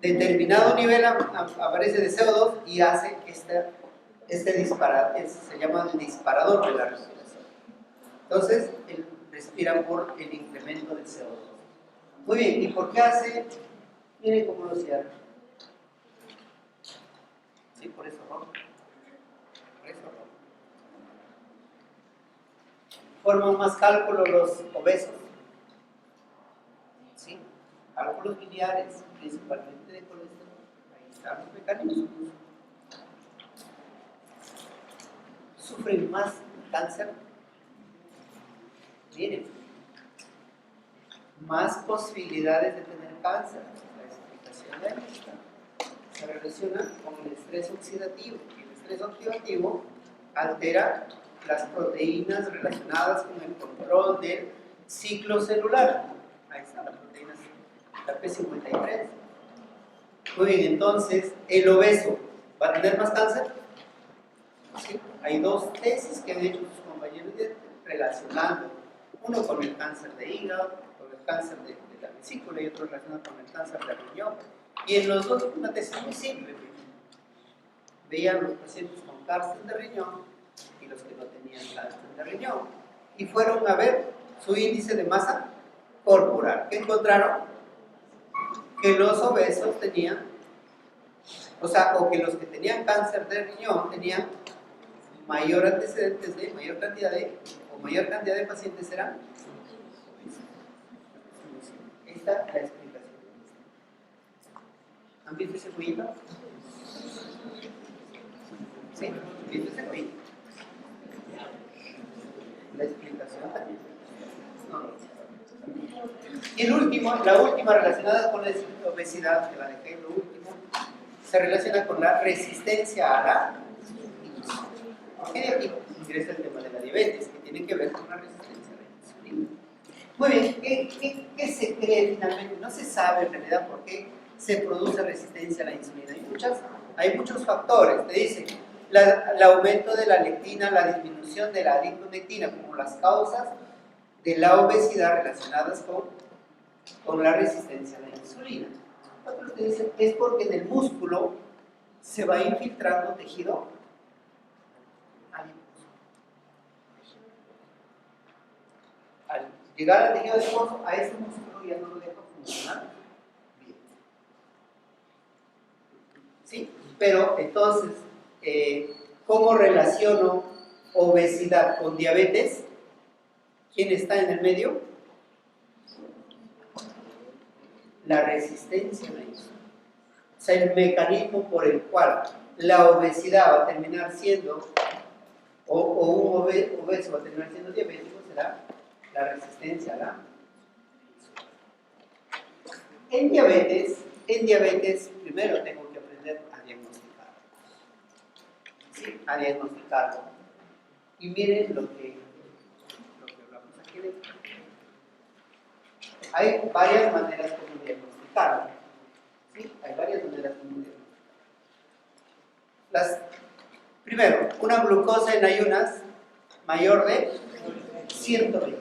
Determinado nivel aparece de CO2 y hace este disparador, se llama el disparador de la respiración. Entonces, él respira por el incremento del CO2. Muy bien, ¿y por qué hace? Miren cómo lo cierra. Sí, por eso rojo. Por eso rojo. Forman más cálculos los obesos. ¿Sí? Cálculos biliares, principalmente de colesterol. Ahí están los mecanismos. Sufren más cáncer. Miren, más posibilidades de tener cáncer. La explicación de esta se relaciona con el estrés oxidativo. Y el estrés oxidativo altera las proteínas relacionadas con el control del ciclo celular. Ahí están las proteínas, la P53. Muy bien, entonces, ¿el obeso va a tener más cáncer? Sí. Hay dos tesis que han hecho sus compañeros relacionando, uno con el cáncer de hígado, con el cáncer de la vesícula y otro relacionado con el cáncer de riñón. Y en los dos, una tesis muy simple. Veían los pacientes con cáncer de riñón y los que no tenían cáncer de riñón. Y fueron a ver su índice de masa corporal. ¿Qué encontraron? Que los obesos tenían, o que los que tenían cáncer de riñón tenían mayor antecedentes de, mayor cantidad de pacientes eran. Esta es la explicación. ¿Han visto ese jueguito? ¿Sí? ¿Han visto ese jueguito? La explicación también. No. Y la última relacionada con la obesidad, que la dejé lo último, se relaciona con la resistencia a la insulina. ¿Qué de aquí ingresa el tema de la diabetes, que tiene que ver con la resistencia a la insulina? Muy bien, ¿qué se cree finalmente? No se sabe en realidad por qué se produce resistencia a la insulina. Hay muchos factores. Te dicen el aumento de la lectina, la disminución de la adiponectina como las causas de la obesidad relacionadas con la resistencia a la insulina. Otros te dicen es porque en el músculo se va infiltrando tejido adiposo. llegar al tejido adiposo, a este músculo ya no lo deja funcionar bien. ¿Sí? Pero entonces, ¿cómo relaciono obesidad con diabetes? ¿Quién está en el medio? La resistencia a la insulina. O sea, el mecanismo por el cual la obesidad va a terminar siendo, o un obeso va a terminar siendo diabético, será la resistencia a la insulina. En diabetes, primero tengo que aprender a diagnosticarlo. ¿Sí? A diagnosticarlo. Y miren lo que hablamos aquí de. Hay varias maneras como diagnosticarlo. ¿Sí? Hay varias maneras como diagnosticarlo. Primero, una glucosa en ayunas mayor de 126.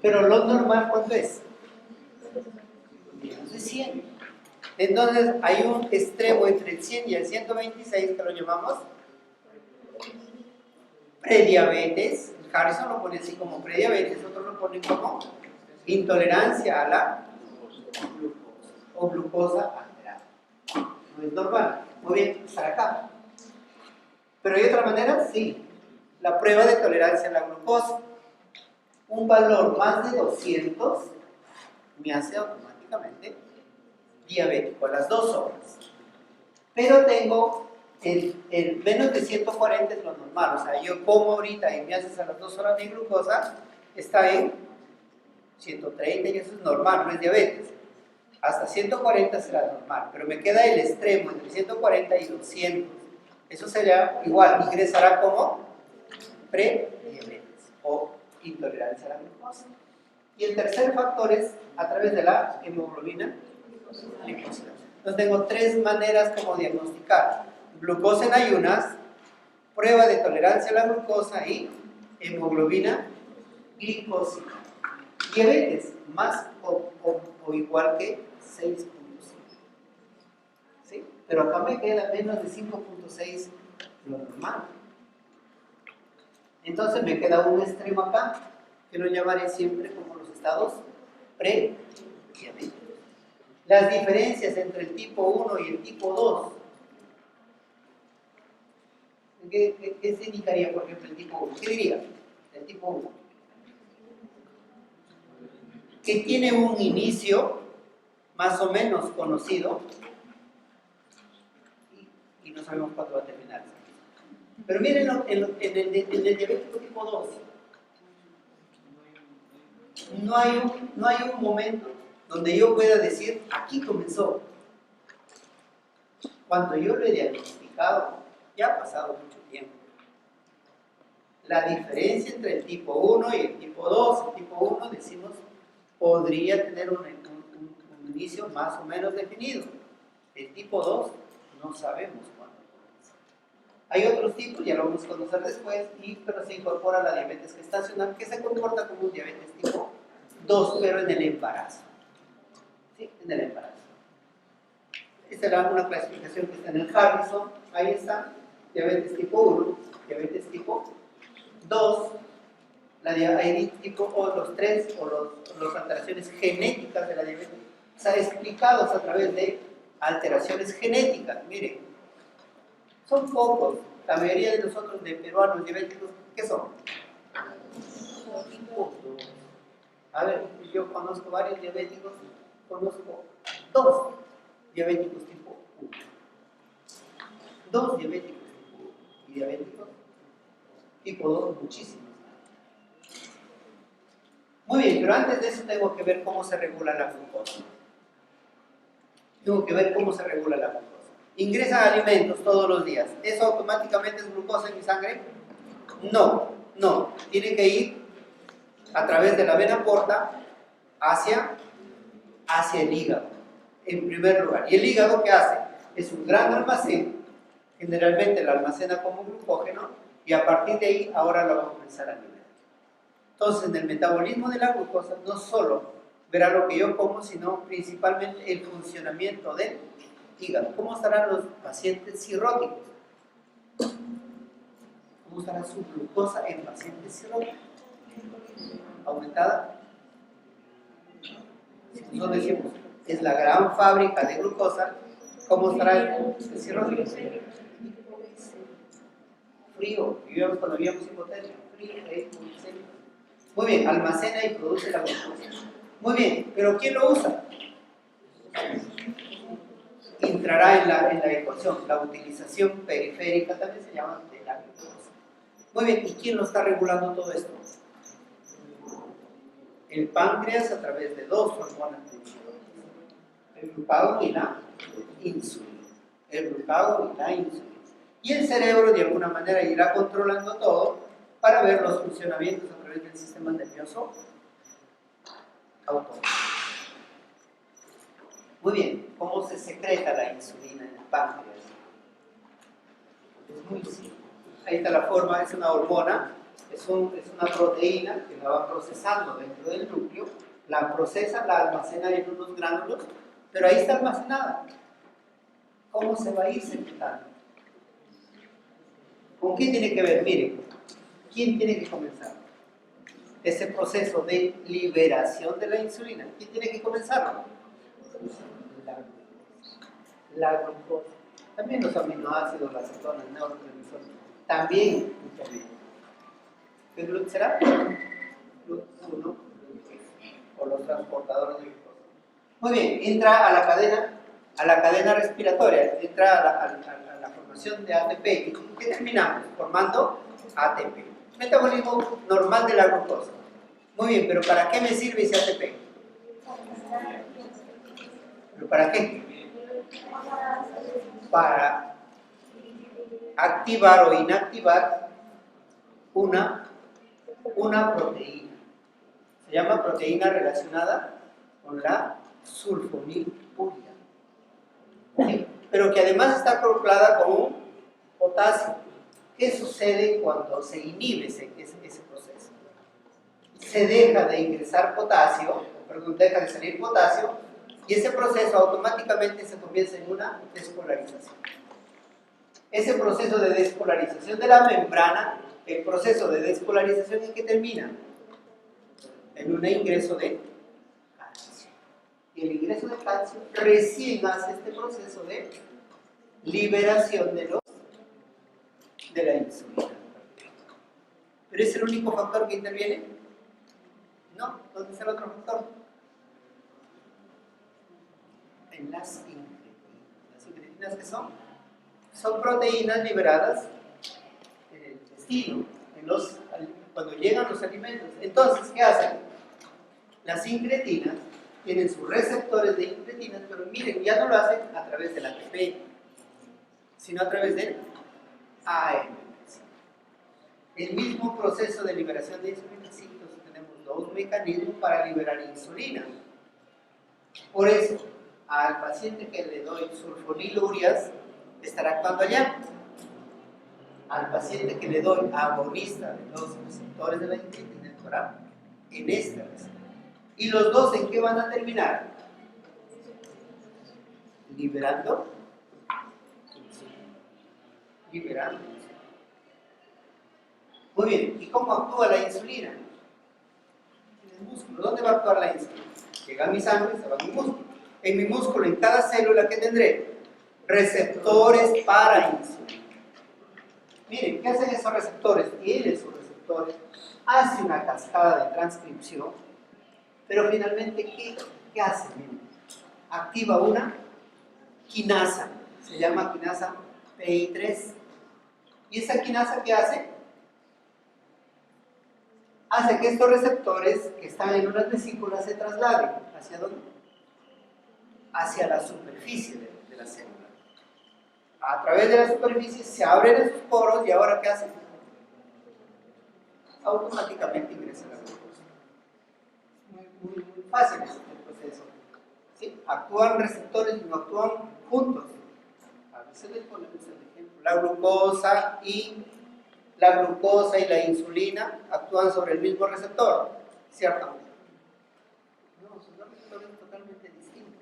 Pero lo normal, ¿cuánto es? Menos de 100. Entonces, hay un extremo entre el 100 y el 126 que lo llamamos prediabetes. Harrison lo pone así como prediabetes, otros lo ponen como intolerancia a la glucosa o glucosa alterada. No es normal. Muy bien, estar acá. Pero hay otra manera, sí. La prueba de tolerancia a la glucosa. Un valor más de 200 me hace automáticamente diabético a las 2 horas. Pero tengo el menos de 140 es lo normal. O sea, yo como ahorita y me haces a las 2 horas mi glucosa, está en 130 y eso es normal, no es diabetes. Hasta 140 será normal, pero me queda el extremo entre 140 y 200. Eso sería igual, ingresará como prediabetes o intolerancia a la glucosa. Y el tercer factor es a través de la hemoglobina glicosida. Entonces tengo 3 maneras como diagnosticar: glucosa en ayunas, prueba de tolerancia a la glucosa y hemoglobina glicosida. Diabetes más o igual que 6.5. ¿Sí? Pero acá me queda menos de 5.6 lo normal. Entonces me queda un extremo acá, que lo llamaré siempre como los estados prediabéticos. Las diferencias entre el tipo 1 y el tipo 2. ¿Qué significaría, por ejemplo, el tipo 1? ¿Qué diría el tipo 1? Que tiene un inicio más o menos conocido y no sabemos cuándo va a terminar. Pero miren en el diabético tipo 2. No hay un momento donde yo pueda decir, aquí comenzó. Cuando yo lo he diagnosticado, ya ha pasado mucho tiempo. La diferencia entre el tipo 1 y el tipo 2, el tipo 1 decimos, podría tener un inicio más o menos definido. El tipo 2 no sabemos cuándo comienza. Hay otros tipos, ya lo vamos a conocer después, pero se incorpora la diabetes gestacional, que se comporta como un diabetes tipo 2, pero en el embarazo. ¿Sí? En el embarazo. Esta era una clasificación que está en el Harrison. Ahí está, diabetes tipo 1, diabetes tipo 2, la diabetes tipo o los 3 o las alteraciones genéticas de la diabetes, o sea, explicados a través de alteraciones genéticas. Miren, son pocos. La mayoría de nosotros, de peruanos diabéticos, ¿qué son? Tipo 2. A ver, yo conozco varios diabéticos, conozco 2 diabéticos tipo 1. 2 diabéticos tipo 1 y diabéticos tipo 2 muchísimos. Muy bien, pero antes de eso tengo que ver cómo se regula la glucosa. Ingresan alimentos todos los días. ¿Eso automáticamente es glucosa en mi sangre? No. Tiene que ir a través de la vena porta hacia el hígado, en primer lugar. ¿Y el hígado qué hace? Es un gran almacén, generalmente lo almacena como glucógeno, y a partir de ahí ahora lo va a comenzar a liberar. Entonces, en el metabolismo de la glucosa, no solo verá lo que yo como, sino principalmente el funcionamiento del hígado. ¿Cómo estarán los pacientes cirróticos? ¿Cómo estará su glucosa en pacientes cirróticos? aumentada. Nosotros decimos, es la gran fábrica de glucosa. ¿Cómo estará el cirrótico? Frío. Vivíamos cuando vivíamos hipotermia. Frío, muy bien, almacena y produce la glucosa. Muy bien, pero ¿quién lo usa? Entrará en la ecuación. La utilización periférica también se llama de la glucosa. Muy bien, ¿y quién lo está regulando todo esto? El páncreas a través de dos hormonas principales: el glucagón y la insulina. El glucagón y la insulina. Y el cerebro de alguna manera irá controlando todo para ver los funcionamientos a través del sistema nervioso autónomo. Muy bien, ¿cómo se secreta la insulina en el páncreas? Es muy simple. Ahí está la forma, es una hormona, es una proteína que la va procesando dentro del núcleo, la procesa, la almacena en unos gránulos, pero ahí está almacenada. ¿Cómo se va a ir secretando? ¿Con qué tiene que ver? Miren, ¿quién tiene que comenzar ese proceso de liberación de la insulina? ¿Quién tiene que comenzarlo? La glucosa. También los aminoácidos, las cetonas, neurotransmisores. También. ¿Qué gluten será? Gluten 1 o los transportadores de glucosa. Muy bien, entra a la cadena respiratoria, entra a la formación de ATP. ¿Y qué terminamos? Formando ATP. Metabolismo normal de la glucosa. Muy bien, pero ¿para qué me sirve ese ATP? ¿Pero para qué? Para activar o inactivar una proteína. Se llama proteína relacionada con la sulfonilpurina. ¿Sí? Pero que además está acoplada con un potasio. ¿Qué sucede cuando se inhibe ese proceso? Se deja de ingresar potasio, perdón, deja de salir potasio, y ese proceso automáticamente se comienza en una despolarización. Ese proceso de despolarización de la membrana, el proceso de despolarización, ¿en qué termina? En un ingreso de calcio. Y el ingreso de calcio recién hace este proceso de liberación de la insulina. ¿Pero es el único factor que interviene? No. ¿Dónde está el otro factor? En las incretinas. ¿Las incretinas qué son? Son proteínas liberadas en el intestino, cuando llegan los alimentos. Entonces, ¿qué hacen? Las incretinas tienen sus receptores de incretinas, pero miren, ya no lo hacen a través del ATP, sino a través del AMP. El mismo proceso de liberación de insulina, sí, entonces tenemos dos mecanismos para liberar insulina. Por eso, al paciente que le doy sulfonilurias, estará actuando allá. Al paciente que le doy agonista de los receptores de la incretina, actuará en este receptor. ¿Y los dos en qué van a terminar? Liberando insulina. Liberando insulina. Muy bien, ¿y cómo actúa la insulina? En el músculo. ¿Dónde va a actuar la insulina? Llega a mi sangre, se va a mi músculo. En mi músculo, en cada célula que tendré, receptores para insulina. Miren, ¿qué hacen esos receptores? Tienen sus receptores, hace una cascada de transcripción, pero finalmente, ¿qué hace? Miren, activa una quinasa, se llama quinasa PI3. ¿Y esa quinasa qué hace? Hace que estos receptores que están en unas vesículas se trasladen. ¿Hacia dónde? Hacia la superficie de la célula. A través de la superficie se abren esos poros y ahora ¿qué hacen? Automáticamente ingresa la glucosa. Muy fácil este proceso. ¿Sí? Actúan receptores y no actúan juntos. A veces les ponemos el ejemplo. La glucosa y la insulina actúan sobre el mismo receptor, ¿cierto? No, son dos receptores totalmente distintos.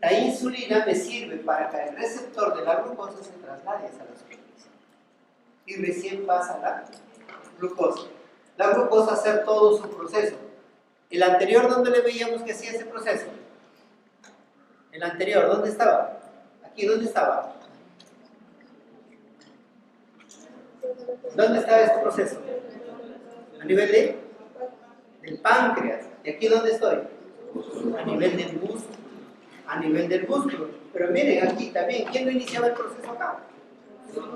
La insulina me sirve para que el receptor de la glucosa se traslade hacia la superficie y recién pasa la glucosa. la glucosa hacer todo su proceso. El anterior, ¿dónde le veíamos que hacía ese proceso? El anterior, ¿dónde estaba? Aquí, ¿dónde estaba? ¿Dónde estaba este proceso? A nivel del páncreas. ¿Y aquí dónde estoy? A nivel del músculo. A nivel del músculo. Pero miren, aquí también, ¿quién lo iniciaba el proceso acá?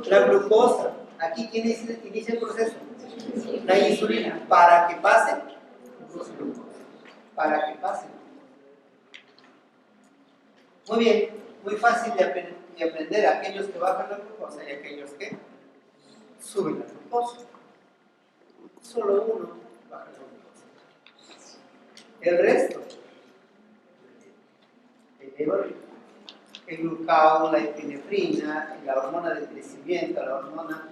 La glucosa. Aquí, ¿quién inicia el proceso? La insulina. ¿Para que pase? Para que pase. Muy bien, muy fácil de aprender a aquellos que bajan la glucosa y aquellos que suben la glucosa. Solo uno baja la glucosa. El resto, el glucagón, la epinefrina, la hormona de crecimiento, la hormona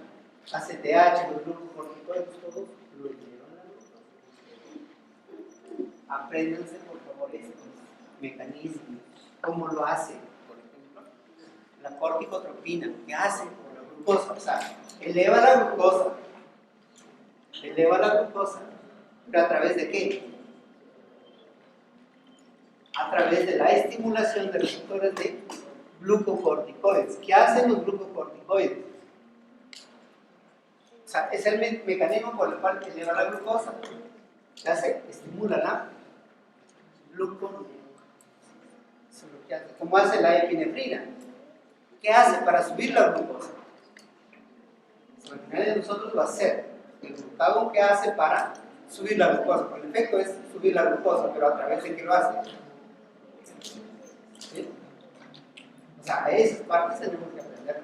ACTH, los glucocorticoides, todos lo llevan a la glucosa. Apréndanse, por favor, estos mecanismos. ¿Cómo lo hace? Por ejemplo, la corticotropina, ¿qué hace con la glucosa? O sea, eleva la glucosa, ¿pero a través de qué? A través de la estimulación de receptores de glucocorticoides. ¿Qué hacen los glucocorticoides? O sea, es el mecanismo por el cual eleva la glucosa. ¿Qué hace? Estimula la glucocorticoides. ¿Cómo hace la epinefrina? ¿Qué hace para subir la glucosa? Al final de nosotros va a ser el glucagón que hace para subir la glucosa. Por el efecto es subir la glucosa, pero a través de qué lo hace. ¿Sí? O sea, esas partes tenemos que aprender.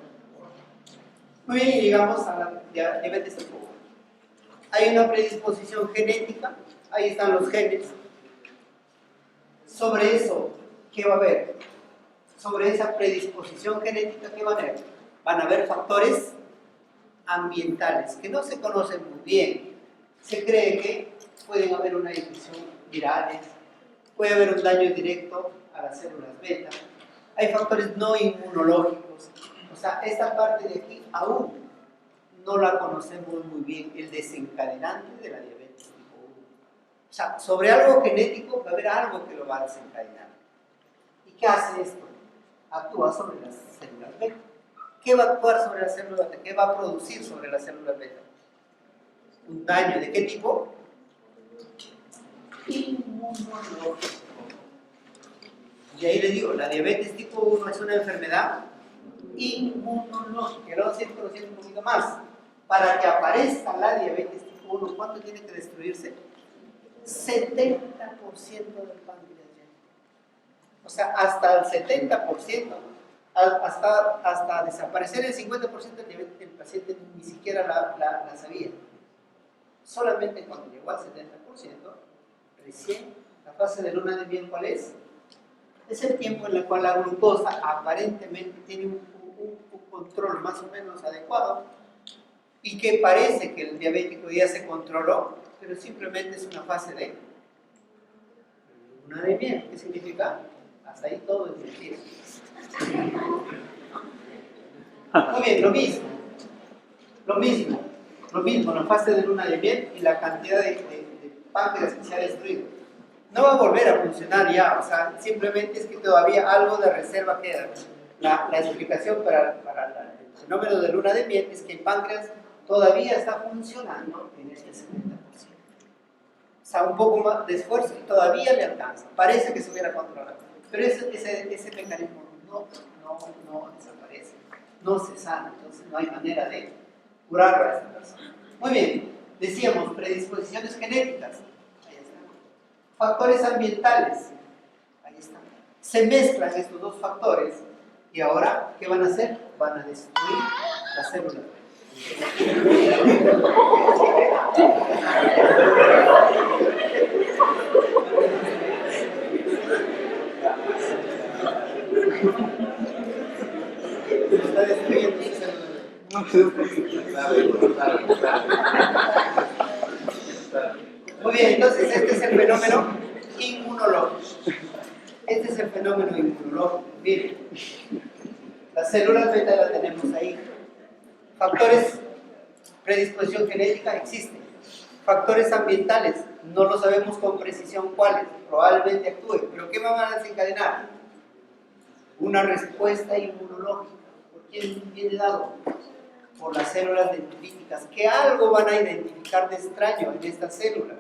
Muy bien, y llegamos a la diabetes tipo 1. Hay una predisposición genética, ahí están los genes. Sobre eso, ¿qué va a haber? Sobre esa predisposición genética, ¿qué va a haber? Van a haber factores ambientales que no se conocen muy bien. Se cree que pueden haber una infección virales, puede haber un daño directo a las células beta, hay factores no inmunológicos. O sea, esta parte de aquí aún no la conocemos muy bien, el desencadenante de la diabetes tipo 1. O sea, sobre algo genético va a haber algo que lo va a desencadenar. ¿Y qué hace esto? Actúa sobre las células beta. ¿Qué va a actuar sobre las células beta? ¿Qué va a producir sobre las células beta? Un daño. ¿De qué tipo? Inmunológico. Y ahí les digo, la diabetes tipo 1 es una enfermedad inmunológica. Ahora vamos a ir conociendo un poquito más. Para que aparezca la diabetes tipo 1, ¿cuánto tiene que destruirse? 70% del páncreas. O sea, hasta el 70%, hasta desaparecer el 50% del diabetes, el paciente ni siquiera la sabía. Solamente cuando llegó al 70%, recién la fase de luna de miel, ¿cuál es? Es el tiempo en el cual la glucosa aparentemente tiene un control más o menos adecuado y que parece que el diabético ya se controló, pero simplemente es una fase de luna de miel. ¿Qué significa? Hasta ahí todo es mentira. Muy bien, lo mismo, la fase de luna de miel y la cantidad de páncreas que se ha destruido. No va a volver a funcionar ya, o sea, simplemente es que todavía algo de reserva queda. La explicación para el fenómeno de luna de miel es que el páncreas todavía está funcionando en este 70%. O sea, un poco más de esfuerzo y todavía le alcanza. Parece que se hubiera controlado. Pero ese mecanismo no desaparece, no se sana, entonces no hay manera de curarlo a esta persona. Muy bien, decíamos predisposiciones genéticas, ahí están. Factores ambientales, ahí están. Se mezclan estos dos factores y ahora, ¿qué van a hacer? Van a destruir las células. Está destruyendo sus células. Muy bien, entonces este es el fenómeno inmunológico. Este es el fenómeno inmunológico. Miren, las células beta las tenemos ahí. Factores, predisposición genética existen. Factores ambientales, no lo sabemos con precisión cuáles, probablemente actúen, pero ¿qué van a desencadenar? Una respuesta inmunológica. ¿Por quién viene dado? Por las células dendríticas, que algo van a identificar de extraño en estas células.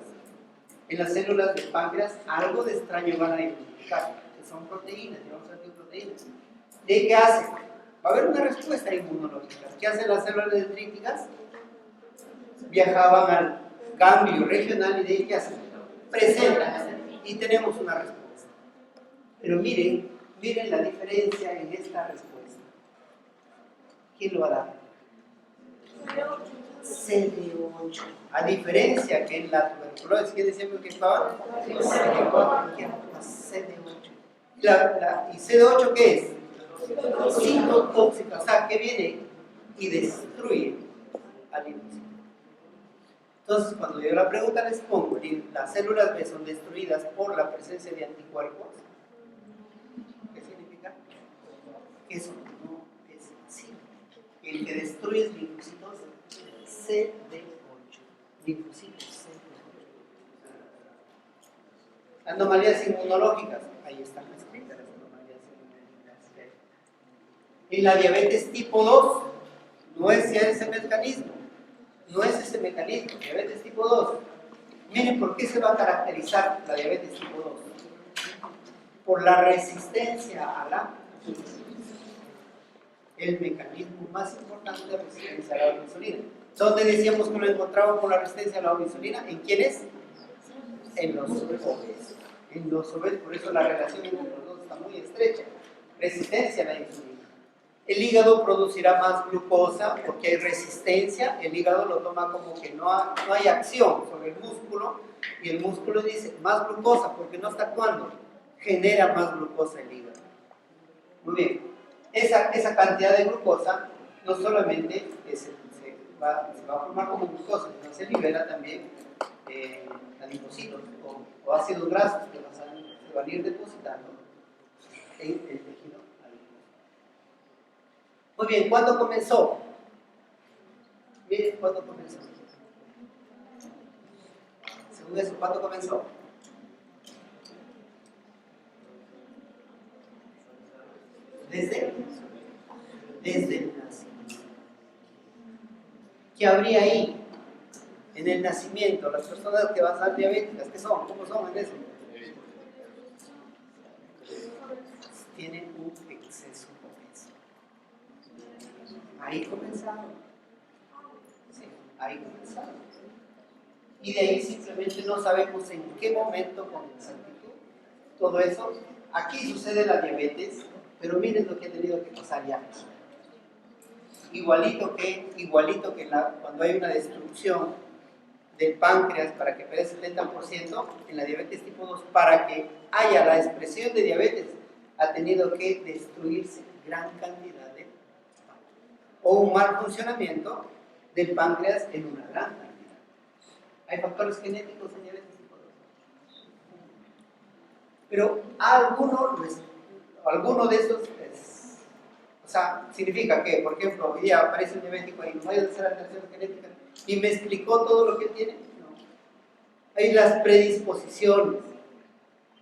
En las células del páncreas, algo de extraño van a identificar, que son proteínas, llamamos antiproteínas. ¿De qué hacen? Va a haber una respuesta inmunológica. ¿Qué hacen las células dendríticas? Viajaban al cambio regional y de ahí ¿qué hacen? Presentan y tenemos una respuesta. Pero miren la diferencia en esta respuesta. ¿Quién lo va a dar? CD8. A diferencia que en la tuberculosis, ¿qué decíamos que estaba? CD8. ¿Y CD8 qué es? Citotóxica, o sea, que viene y destruye al linfocito. Entonces, cuando yo la pregunta les pongo, las células B son destruidas por la presencia de anticuerpos, ¿qué significa? Que eso no es así. El que destruye es linfocitos CD8. Linfocitos CD8. Anomalías inmunológicas, ahí están escritas las anomalías inmunológicas. En la diabetes tipo 2, no es ya ese mecanismo. No es ese mecanismo, diabetes tipo 2. Miren por qué se va a caracterizar la diabetes tipo 2. Por la resistencia a la insulina. El mecanismo más importante de resistencia a la insulina. ¿Dónde decíamos que lo encontramos con la resistencia a la insulina? ¿En quiénes? En los obesos. En los obesos, por eso la relación entre los dos está muy estrecha. Resistencia a la insulina. El hígado producirá más glucosa porque hay resistencia. El hígado lo toma como que no hay acción sobre el músculo y el músculo dice más glucosa porque no está actuando. Genera más glucosa el hígado. Muy bien. Esa cantidad de glucosa no solamente se va a formar como glucosa, sino se libera también adipocitos o ácidos grasos que se van a ir depositando en el tejido. Muy bien, ¿cuándo comenzó? Miren, ¿cuándo comenzó? Según eso, ¿cuándo comenzó? Desde el nacimiento. ¿Qué habría ahí? En el nacimiento, las personas que van a ser diabéticas, ¿qué son? ¿Cómo son en eso? Tienen un exceso de peso. Ahí comenzaron. Sí, ahí comenzaron. Y de ahí simplemente no sabemos en qué momento con exactitud. Todo eso, aquí sucede la diabetes, pero miren lo que ha tenido que pasar ya. Igualito que cuando hay una destrucción del páncreas para que pierda el 70%, en la diabetes tipo 2, para que haya la expresión de diabetes, ha tenido que destruirse gran cantidad de o un mal funcionamiento del páncreas en una gran cantidad. Hay factores genéticos en diabetes tipo 2. Pero alguno de esos o sea, significa que, por ejemplo, hoy día aparece un diabético y no voy a hacer alteración genética y me explicó todo lo que tiene. No. Hay las predisposiciones,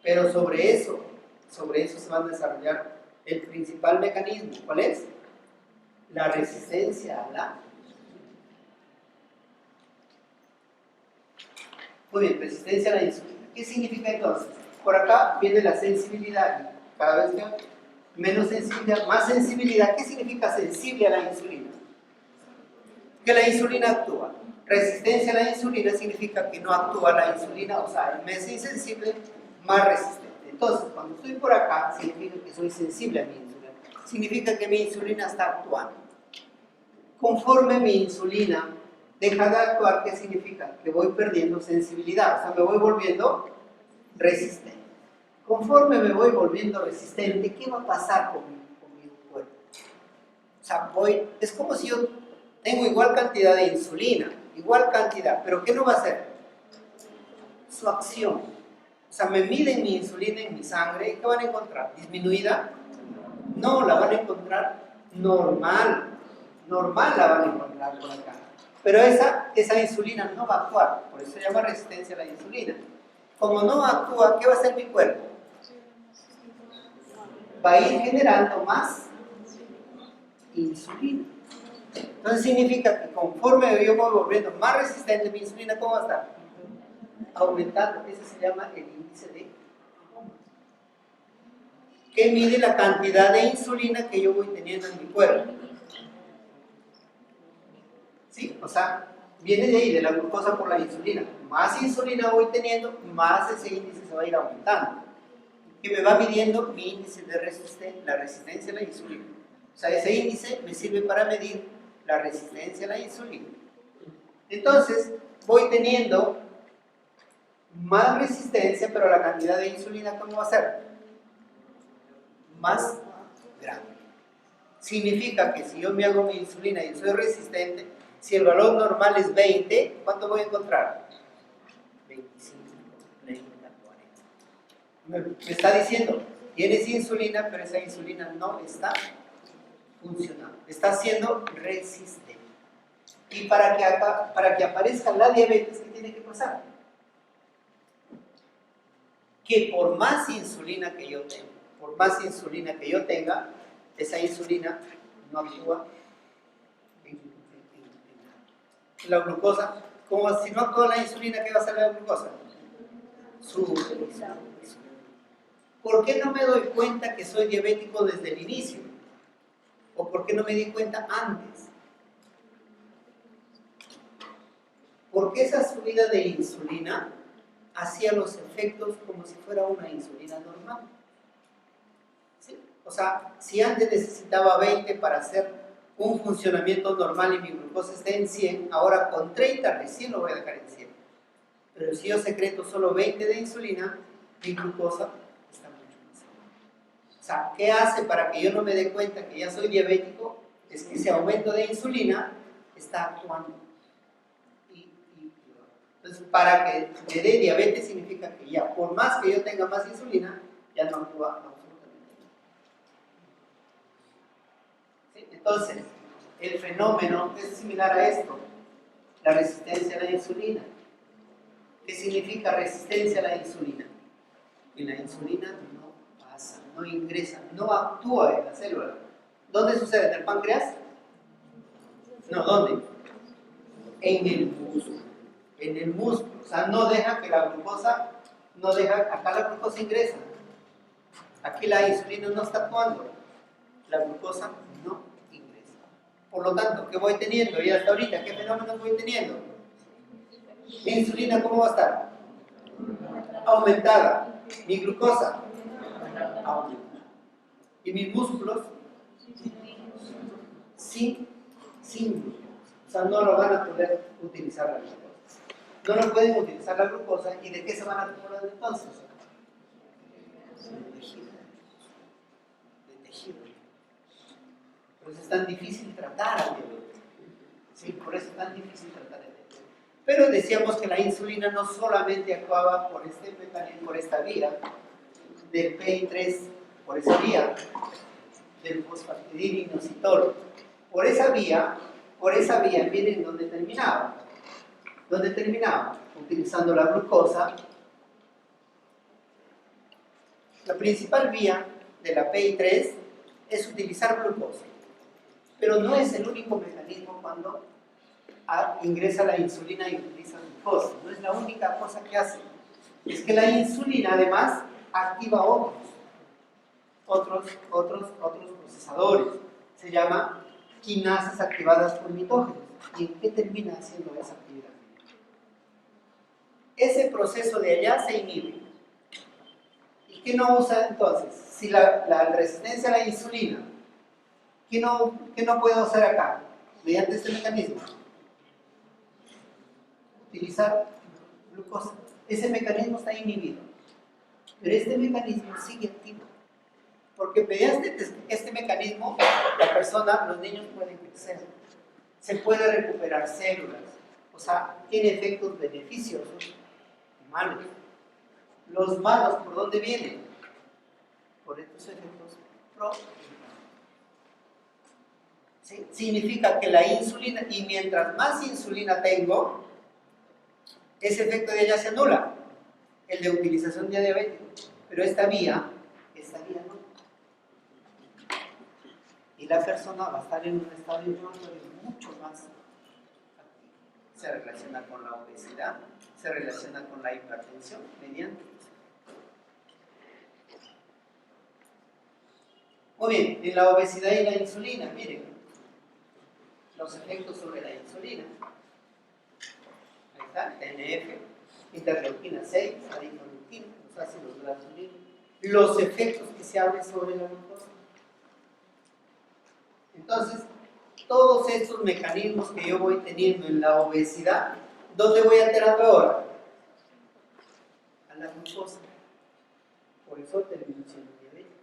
pero sobre eso se va a desarrollar el principal mecanismo. ¿Cuál es? La resistencia a la. Muy bien, resistencia a la insulina. ¿Qué significa entonces? Por acá viene la sensibilidad. Cada vez que menos sensibilidad, más sensibilidad. ¿Qué significa sensible a la insulina? Que la insulina actúa. Resistencia a la insulina significa que no actúa la insulina, o sea, en vez de insensible, más resistente. Entonces, cuando estoy por acá, significa que soy sensible a mi insulina. Significa que mi insulina está actuando. Conforme mi insulina deja de actuar, ¿qué significa? Que voy perdiendo sensibilidad, o sea, me voy volviendo resistente. Conforme me voy volviendo resistente, ¿qué va a pasar con mi cuerpo? O sea, es como si yo tengo igual cantidad de insulina, igual cantidad, pero ¿qué no va a hacer? Su acción. O sea, me miden mi insulina en mi sangre, ¿y qué van a encontrar? ¿Disminuida? No, la van a encontrar normal. Normal la van a encontrar por acá. Pero esa insulina no va a actuar, por eso se llama resistencia a la insulina. Como no actúa, ¿qué va a hacer mi cuerpo? Va a ir generando más insulina. Entonces significa que conforme yo voy volviendo más resistente, mi insulina, ¿cómo va a estar? Aumentando. Ese se llama el índice de Ohm, que mide la cantidad de insulina que yo voy teniendo en mi cuerpo. ¿Sí? O sea, viene de ahí, de la glucosa por la insulina. Más insulina voy teniendo, más ese índice se va a ir aumentando. Que me va midiendo mi índice de la resistencia a la insulina. O sea, ese índice me sirve para medir la resistencia a la insulina. Entonces, voy teniendo más resistencia, pero la cantidad de insulina, ¿cómo va a ser? Más grande. Significa que si yo me hago mi insulina y soy resistente, si el valor normal es 20, ¿cuánto voy a encontrar? 25, 30, 40. Me está diciendo, tienes insulina, pero esa insulina no está funcionando, está siendo resistente. Y para que aparezca la diabetes, ¿qué tiene que pasar? Que por más insulina que yo tenga, esa insulina no actúa en la glucosa. Como si no actúa la insulina, ¿qué va a hacer la glucosa? Sube. ¿Por qué no me doy cuenta que soy diabético desde el inicio? ¿O por qué no me di cuenta antes? Porque esa subida de insulina hacía los efectos como si fuera una insulina normal. ¿Sí? O sea, si antes necesitaba 20 para hacer un funcionamiento normal y mi glucosa está en 100, ahora con 30 recién lo voy a dejar en 100. Pero si yo secreto solo 20 de insulina, mi glucosa está mucho más alta. O sea, ¿qué hace para que yo no me dé cuenta que ya soy diabético? Es que ese aumento de insulina está actuando. Entonces, para que me dé diabetes significa que ya, por más que yo tenga más insulina, ya no actúa absolutamente nada. ¿Sí? Entonces, el fenómeno es similar a esto, la resistencia a la insulina. ¿Qué significa resistencia a la insulina? Que la insulina no pasa, no ingresa, no actúa en la célula. ¿Dónde sucede? ¿En el páncreas? No, ¿dónde? En el músculo. En el músculo, o sea, no deja que la glucosa, acá la glucosa ingresa, aquí la insulina no está actuando, la glucosa no ingresa. Por lo tanto, ¿qué voy teniendo? Y hasta ahorita, ¿qué fenómenos voy teniendo? Mi insulina, ¿cómo va a estar? Aumentada. Mi glucosa, aumentada. Y mis músculos, sin glucosa. O sea, no lo van a poder utilizar la glucosa. No lo pueden utilizar la glucosa. ¿Y de qué se van a acumular entonces? De tejido. De tejido. Por eso es tan difícil tratar al diabetes. ¿Sí? Por eso es tan difícil tratar el diabetes. Pero decíamos que la insulina no solamente actuaba por este mecanismo, por esta vía, del PI3, por esa vía, del fosfatidilinositol. Por esa vía, miren dónde terminaba. ¿Dónde terminaba? Utilizando la glucosa. La principal vía de la PI3 es utilizar glucosa, pero no es el único mecanismo cuando ingresa la insulina y utiliza glucosa. No es la única cosa que hace. Es que la insulina además activa otros procesadores. Se llama quinasas activadas por mitógenes. ¿Y en qué termina haciendo esa actividad? Ese proceso de allá se inhibe. ¿Y qué no usa entonces? Si la resistencia a la insulina, ¿qué no puedo hacer acá? Mediante este mecanismo. Utilizar glucosa. Ese mecanismo está inhibido. Pero este mecanismo sigue activo. Porque mediante este mecanismo, los niños pueden crecer. Se puede recuperar células. O sea, tiene efectos beneficiosos malos. Los malos, ¿por dónde vienen? Por estos efectos pro. ¿Sí? Significa que la insulina, y mientras más insulina tengo, ese efecto de ella se anula, el de utilización de diabético. Pero esta vía no. Y la persona va a estar en un estado inflamatorio mucho más activo. Se relaciona con la obesidad, se relaciona con la hipertensión mediante eso. Muy bien, en la obesidad y la insulina, miren, los efectos sobre la insulina. Ahí está, TNF, interleuquina 6, adiponectina, los ácidos grasos libres. Los efectos que se hablan sobre la glucosa. Entonces, todos estos mecanismos que yo voy teniendo en la obesidad, ¿dónde voy alterando ahora? A la glucosa. Por eso termino siendo diabético.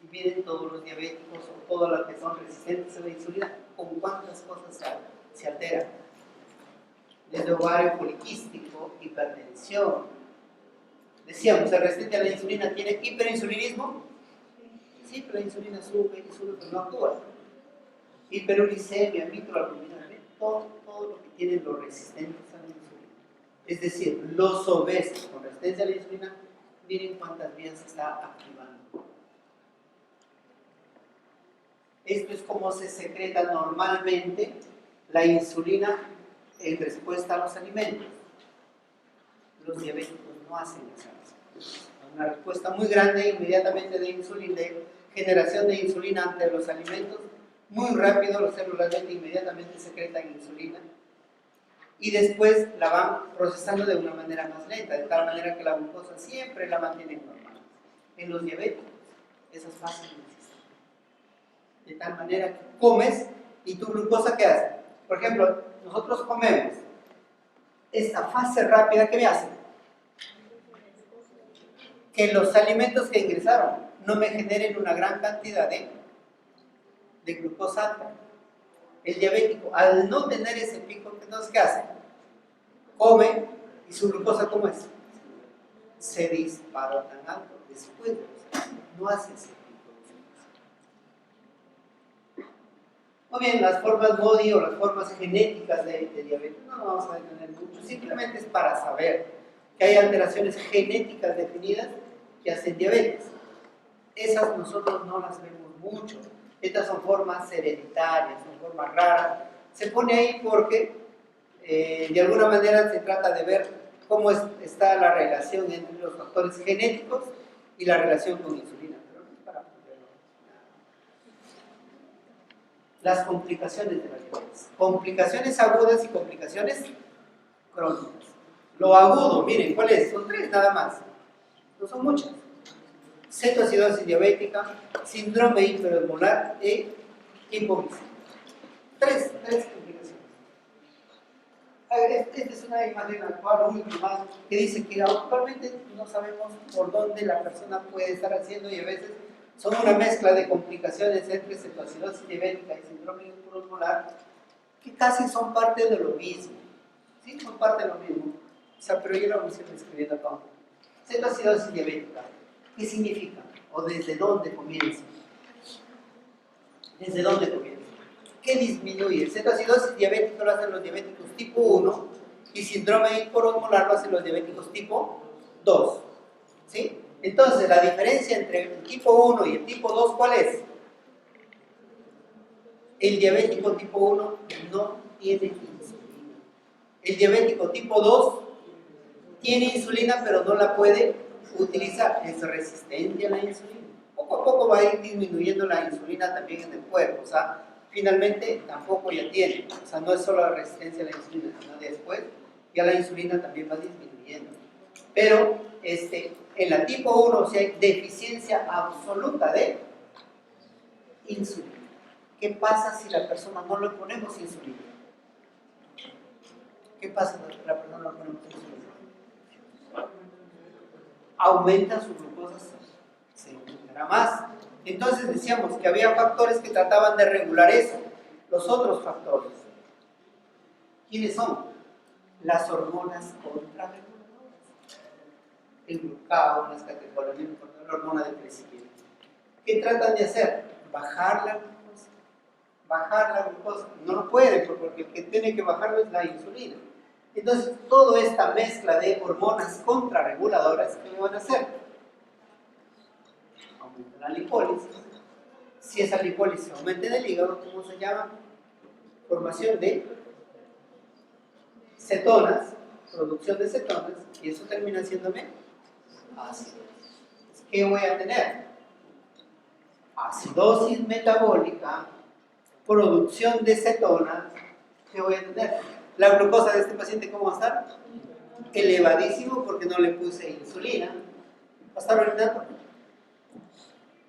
Y vienen todos los diabéticos o todas las que son resistentes a la insulina, ¿con cuántas cosas se alteran? Desde ovario poliquístico, hipertensión. Decíamos, el resistente a la insulina tiene hiperinsulinismo. Sí, pero la insulina sube y sube, pero no actúa. Hiperuricemia, microalbuminuria, todo lo que tienen los resistentes a la insulina. Es decir, los obesos con resistencia a la insulina, miren cuántas vías se está activando. Esto es como se secreta normalmente la insulina en respuesta a los alimentos. Los diabéticos no hacen esa respuesta. Una respuesta muy grande inmediatamente de insulina, de generación de insulina ante los alimentos. Muy rápido, las células beta inmediatamente secretan insulina y después la van procesando de una manera más lenta, de tal manera que la glucosa siempre la mantienen normal. En los diabéticos, esas fases no existen. De tal manera que comes y tu glucosa, ¿qué hace? Por ejemplo, nosotros comemos. Esta fase rápida, ¿qué me hace? Que los alimentos que ingresaron no me generen una gran cantidad de glucosa alta. El diabético, al no tener ese pico, entonces, ¿qué hace? Come y su glucosa, ¿cómo es? Se dispara tan alto después de los alimentos. No hace ese pico. Muy bien, las formas MODY o las formas genéticas de diabetes no vamos a detener mucho, simplemente es para saber que hay alteraciones genéticas definidas que hacen diabetes. Esas nosotros no las vemos mucho. Estas son formas hereditarias, son formas raras. Se pone ahí porque de alguna manera se trata de ver cómo está la relación entre los factores genéticos y la relación con insulina. Pero no es para verlo. Las complicaciones de la diabetes. Complicaciones agudas y complicaciones crónicas. Lo agudo, miren, ¿cuál es? Son 3 nada más. No son muchas. Cetoacidosis diabética, síndrome hiperosmolar e hipoglucemia. 3 complicaciones. A ver, esta es una imagen actual, última, que dice que actualmente no sabemos por dónde la persona puede estar haciendo y a veces son una mezcla de complicaciones entre cetoacidosis diabética y síndrome hiperosmolar que casi son parte de lo mismo. ¿Sí? Son parte de lo mismo. O sea, pero yo lo voy a ir escribiendo acá. Cetoacidosis diabética. ¿Qué significa? ¿O desde dónde comienza? ¿Desde dónde comienza? ¿Qué disminuye? Cetoacidosis diabética lo hacen los diabéticos tipo 1 y síndrome hiperosmolar lo hacen los diabéticos tipo 2. ¿Sí? Entonces, la diferencia entre el tipo 1 y el tipo 2, ¿cuál es? El diabético tipo 1 no tiene insulina. El diabético tipo 2 tiene insulina, pero no la puede utilizar. Es resistente a la insulina. Poco a poco va a ir disminuyendo la insulina también en el cuerpo. O sea, finalmente tampoco ya tiene. O sea, no es solo la resistencia a la insulina, sino después ya la insulina también va disminuyendo. Pero en la tipo 1, o sea, hay deficiencia absoluta de insulina. ¿Qué pasa si la persona no le ponemos insulina? ¿Qué pasa si la persona no le ponemos insulina? Aumenta su glucosa, se aumentará más. Entonces decíamos que había factores que trataban de regular eso. Los otros factores, ¿quiénes son? Las hormonas contrarreguladoras. El glucagón, las catecolaminas, la hormona del crecimiento. ¿Qué tratan de hacer? Bajar la glucosa. bajar la glucosa. No lo puede, porque el que tiene que bajarlo es la insulina. Entonces, toda esta mezcla de hormonas contrarreguladoras, ¿qué le van a hacer? Aumenta la lipólisis. Si esa lipólisis aumenta en el hígado, ¿cómo se llama? Formación de cetonas, producción de cetonas, y eso termina haciéndome ácido. ¿Qué voy a tener? Acidosis metabólica, producción de cetonas. ¿Qué voy a tener? La glucosa de este paciente, ¿cómo va a estar? Elevadísimo porque no le puse insulina. Va a estar orinando.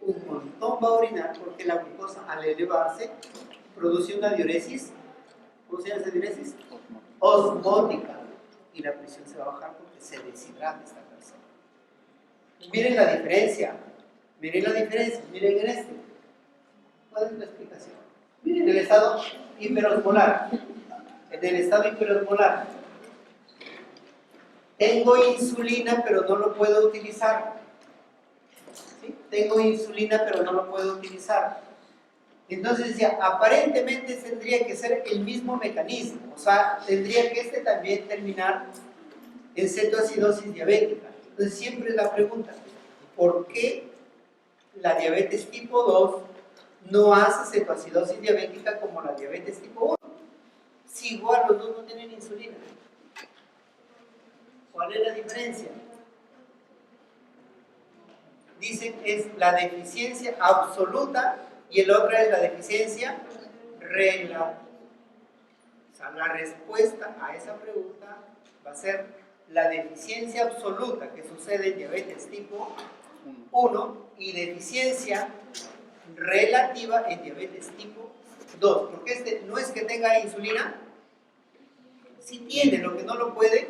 Un montón va a orinar porque la glucosa al elevarse produce una diuresis. ¿Cómo se llama esa diuresis? Osmótica. Y la presión se va a bajar porque se deshidrata esta persona. Miren la diferencia. Miren la diferencia. Miren en este. ¿Cuál es la explicación? Miren el estado hiperosmolar. En el estado hiperosmolar tengo insulina pero no lo puedo utilizar. ¿Sí? Tengo insulina pero no lo puedo utilizar. Entonces decía, aparentemente tendría que ser el mismo mecanismo, o sea, tendría que también terminar en cetoacidosis diabética. Entonces siempre es la pregunta, ¿por qué la diabetes tipo 2 no hace cetoacidosis diabética como la diabetes tipo 1? Si igual los dos no tienen insulina. ¿Cuál es la diferencia? Dicen es la deficiencia absoluta y el otro es la deficiencia relativa. O sea, la respuesta a esa pregunta va a ser la deficiencia absoluta que sucede en diabetes tipo 1 y deficiencia relativa en diabetes tipo 2. Porque este no es que tenga insulina, sí tiene, lo que no lo puede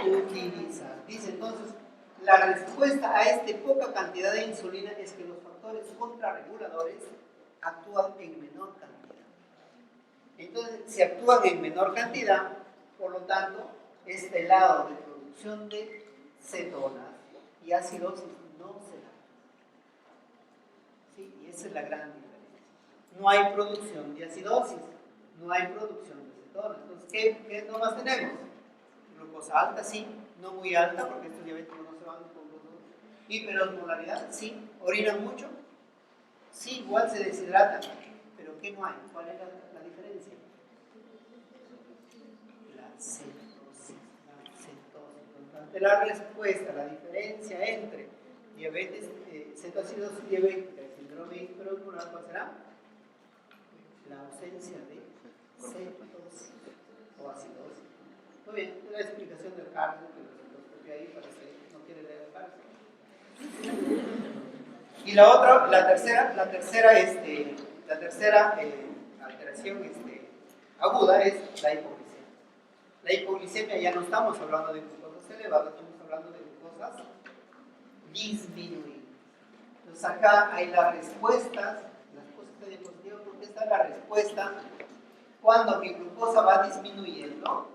utilizar. Dice entonces, la respuesta a esta poca cantidad de insulina es que los factores contrarreguladores actúan en menor cantidad. Entonces, si actúan en menor cantidad, por lo tanto, este lado de producción de cetonas y acidosis no se da. ¿Sí? Y esa es la gran diferencia. No hay producción de acidosis, no hay producción de cetonas. Entonces, ¿qué nomás tenemos? Glucosa alta, sí, no muy alta, porque estos diabéticos no se van con glucosa. Hiperosmolaridad, sí. ¿Orinan mucho? Sí, igual se deshidratan. ¿Pero qué no hay? ¿Cuál es la diferencia? La cetosis. La respuesta, la diferencia entre diabetes, cetoacidosis diabética y síndrome hiperosmolar, ¿cuál será? La ausencia de cetosis o acidosis. Muy bien, la explicación del cálculo que los copié ahí para que no quiere leer el cálculo. Y la tercera alteración aguda es la hipoglicemia. La hipoglicemia ya no estamos hablando de glucosas elevadas, estamos hablando de glucosas disminuidas. Entonces acá hay las respuestas de diapositiva, porque esta es la respuesta cuando mi glucosa va disminuyendo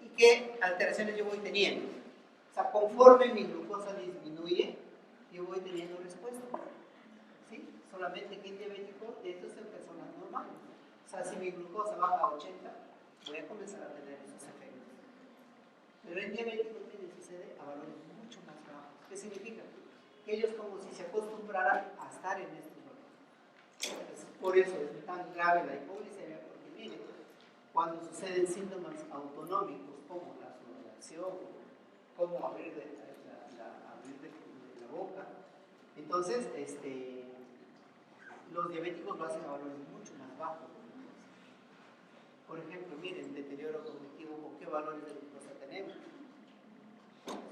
y qué alteraciones yo voy teniendo. O sea, conforme mi glucosa disminuye, yo voy teniendo respuesta. ¿Sí? Solamente que en diabético, esto es en personas normales. O sea, si mi glucosa baja a 80, voy a comenzar a tener esos efectos. Pero en diabético, ¿qué sucede? A valores mucho más bajos. ¿Qué significa? Que ellos como si se acostumbraran a estar en estos valores. Por eso es tan grave la hipoglicemia, porque miren, cuando suceden síntomas autonómicos como la sudoración, como abrir de la boca, entonces los diabéticos lo hacen a valores mucho más bajos. Por ejemplo, miren, deterioro cognitivo, ¿con qué valores de glucosa tenemos? 50.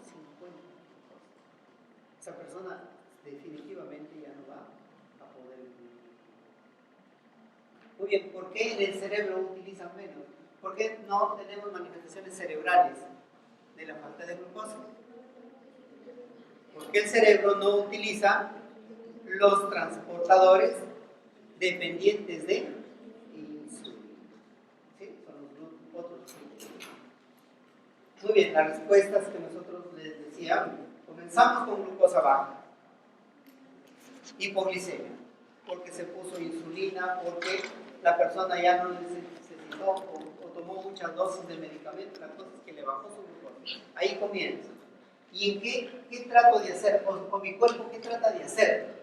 Esa persona definitivamente ya no va a poder vivir. Muy bien, ¿por qué en el cerebro utilizan menos? ¿Por qué no tenemos manifestaciones cerebrales de la falta de glucosa? Porque el cerebro no utiliza los transportadores dependientes de insulina. ¿Sí? Son los otros. Muy bien, las respuestas que nosotros les decíamos. Comenzamos con glucosa baja, hipoglicemia. porque se puso insulina, porque la persona ya no necesitó o tomó muchas dosis de medicamento, la cosa es que le bajó su glucosa. Ahí comienza. ¿Y en qué trato de hacer? O mi cuerpo, ¿qué trata de hacer?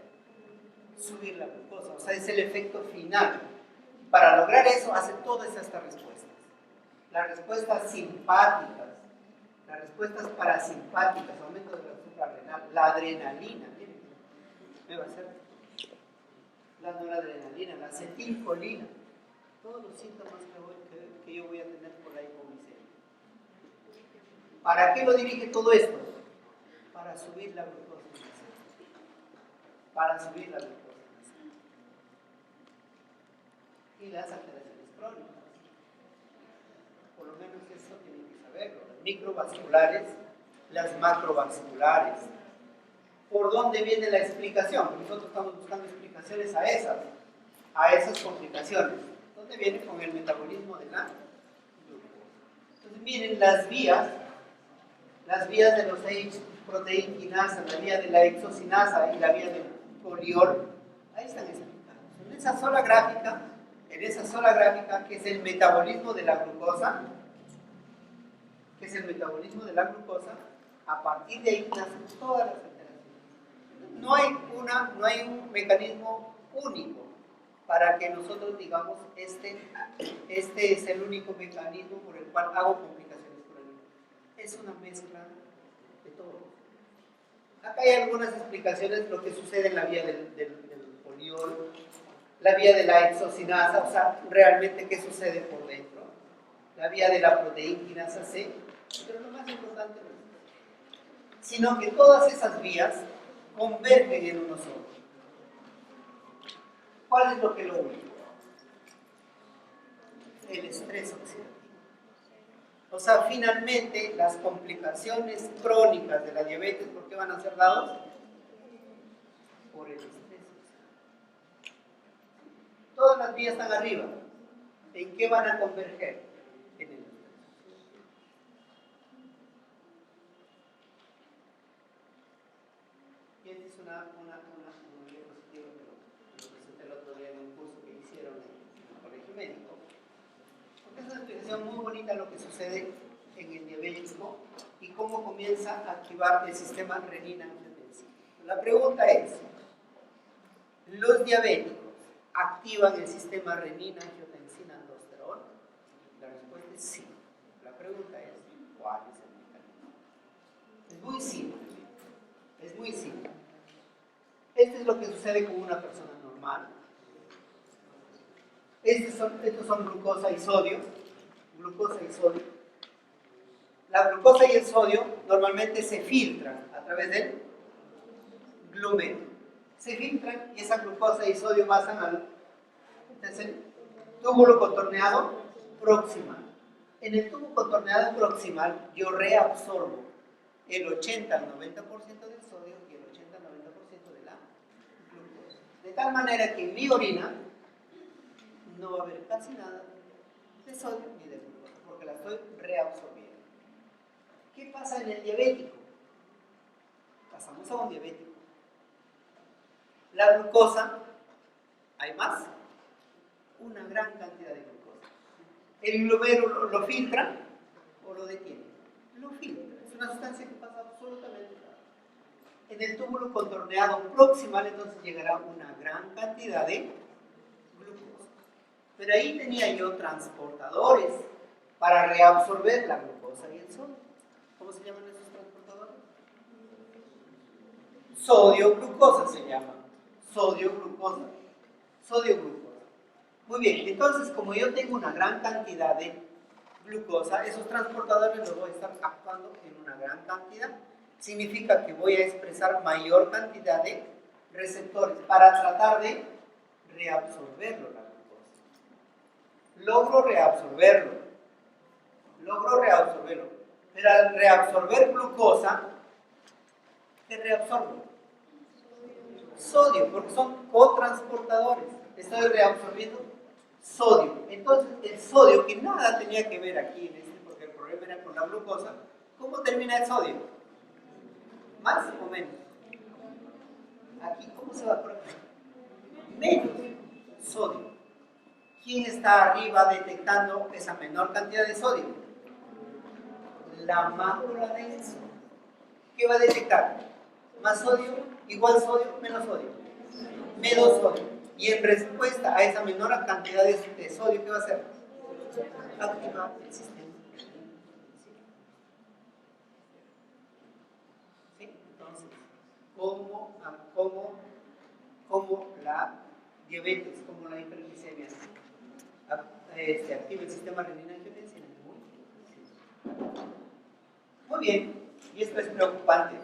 Subir la glucosa, o sea, es el efecto final. Para lograr eso, hace todas estas respuestas. Las respuestas simpáticas, las respuestas parasimpáticas, aumento de la suprarrenal, la adrenalina, miren, ¿qué va a hacer? La noradrenalina, la acetilcolina, todos los síntomas que yo voy a tener por la hipoglucemia. ¿Para qué lo dirige todo esto? Para subir la glucosa en la sangre. Para subir la glucosa en la sangre. Y las alteraciones crónicas. Por lo menos eso tienen que saberlo. Las microvasculares, las macrovasculares. ¿Por dónde viene la explicación? Porque nosotros estamos buscando explicaciones a esas complicaciones. ¿Dónde viene? Con el metabolismo de la glucosa. Entonces miren las vías de los proteína quinasa, la vía de la exocinasa y la vía del poliol, ahí están explicados. En esa sola gráfica, que es el metabolismo de la glucosa, a partir de ahí nacen todas las alteraciones. No hay un mecanismo único para que nosotros digamos este es el único mecanismo por el cual hago complicaciones crónicas. Es una mezcla de todo. Acá hay algunas explicaciones de lo que sucede en la vía del poliol, la vía de la exocinasa, o sea, realmente qué sucede por dentro, la vía de la proteína quinasa C, pero lo más importante no es, sino que todas esas vías convergen en uno solo. ¿Cuál es lo que lo une? El estrés oxidativo. O sea, finalmente las complicaciones crónicas de la diabetes, ¿por qué van a ser dados? Por el estrés. Todas las vías están arriba. ¿En qué van a converger? En el estrés. Y esta es una diapositiva que lo presenté el otro día en un curso que hicieron en el colegio médico. Porque es una explicación muy bonita lo que sucede en el diabético y cómo comienza a activar el sistema renina-angiotensina. La pregunta es, ¿los diabéticos activan el sistema renina-angiotensina-aldosterona? La respuesta es sí. La pregunta es, ¿cuál es el mecanismo? Es muy simple. Es muy simple. Esto es lo que sucede con una persona normal. Estos son glucosa y sodio. La glucosa y el sodio normalmente se filtran a través del glumero. Se filtran y esa glucosa y sodio pasan al túbulo contorneado proximal. En el tubo contorneado proximal yo reabsorbo el 80 al 90% del sodio y el 80 al 90% de la glucosa. De tal manera que en mi orina no va a haber casi nada de sodio ni de glucosa, porque la estoy reabsorbiendo. ¿Qué pasa en el diabético? Pasamos a un diabético. La glucosa, ¿hay más? Una gran cantidad de glucosa. ¿El glumero lo filtra o lo detiene? Lo filtra. Es una sustancia que pasa absolutamente nada. En el túbulo contorneado proximal entonces llegará una gran cantidad de glucosa. Pero ahí tenía yo transportadores para reabsorber la glucosa y el sodio. ¿Cómo se llaman esos transportadores? Sodio-glucosa se llama. Sodio-glucosa. Muy bien, entonces como yo tengo una gran cantidad de glucosa, esos transportadores los voy a estar actuando en una gran cantidad. Significa que voy a expresar mayor cantidad de receptores para tratar de reabsorberlo la glucosa. Logro reabsorberlo. Pero al reabsorber glucosa, ¿qué reabsorbo? Sodio, porque son cotransportadores. Estoy reabsorbiendo sodio. Entonces, el sodio, que nada tenía que ver aquí, porque el problema era con la glucosa, ¿cómo termina el sodio? ¿Más o menos? Aquí, ¿cómo se va a poner? menos sodio. ¿Quién está arriba detectando esa menor cantidad de sodio? La mácula densa. ¿Qué va a detectar? Más sodio, igual sodio, menos sodio. Menos sodio. Y en respuesta a esa menor cantidad de sodio, ¿qué va a hacer? Activar el sistema. ¿Sí? Entonces, ¿cómo la diabetes, como la hiperglicemia activa el sistema renina-angiotensina? Muy bien, y esto es preocupante.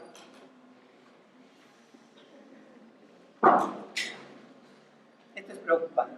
Esto es preocupante.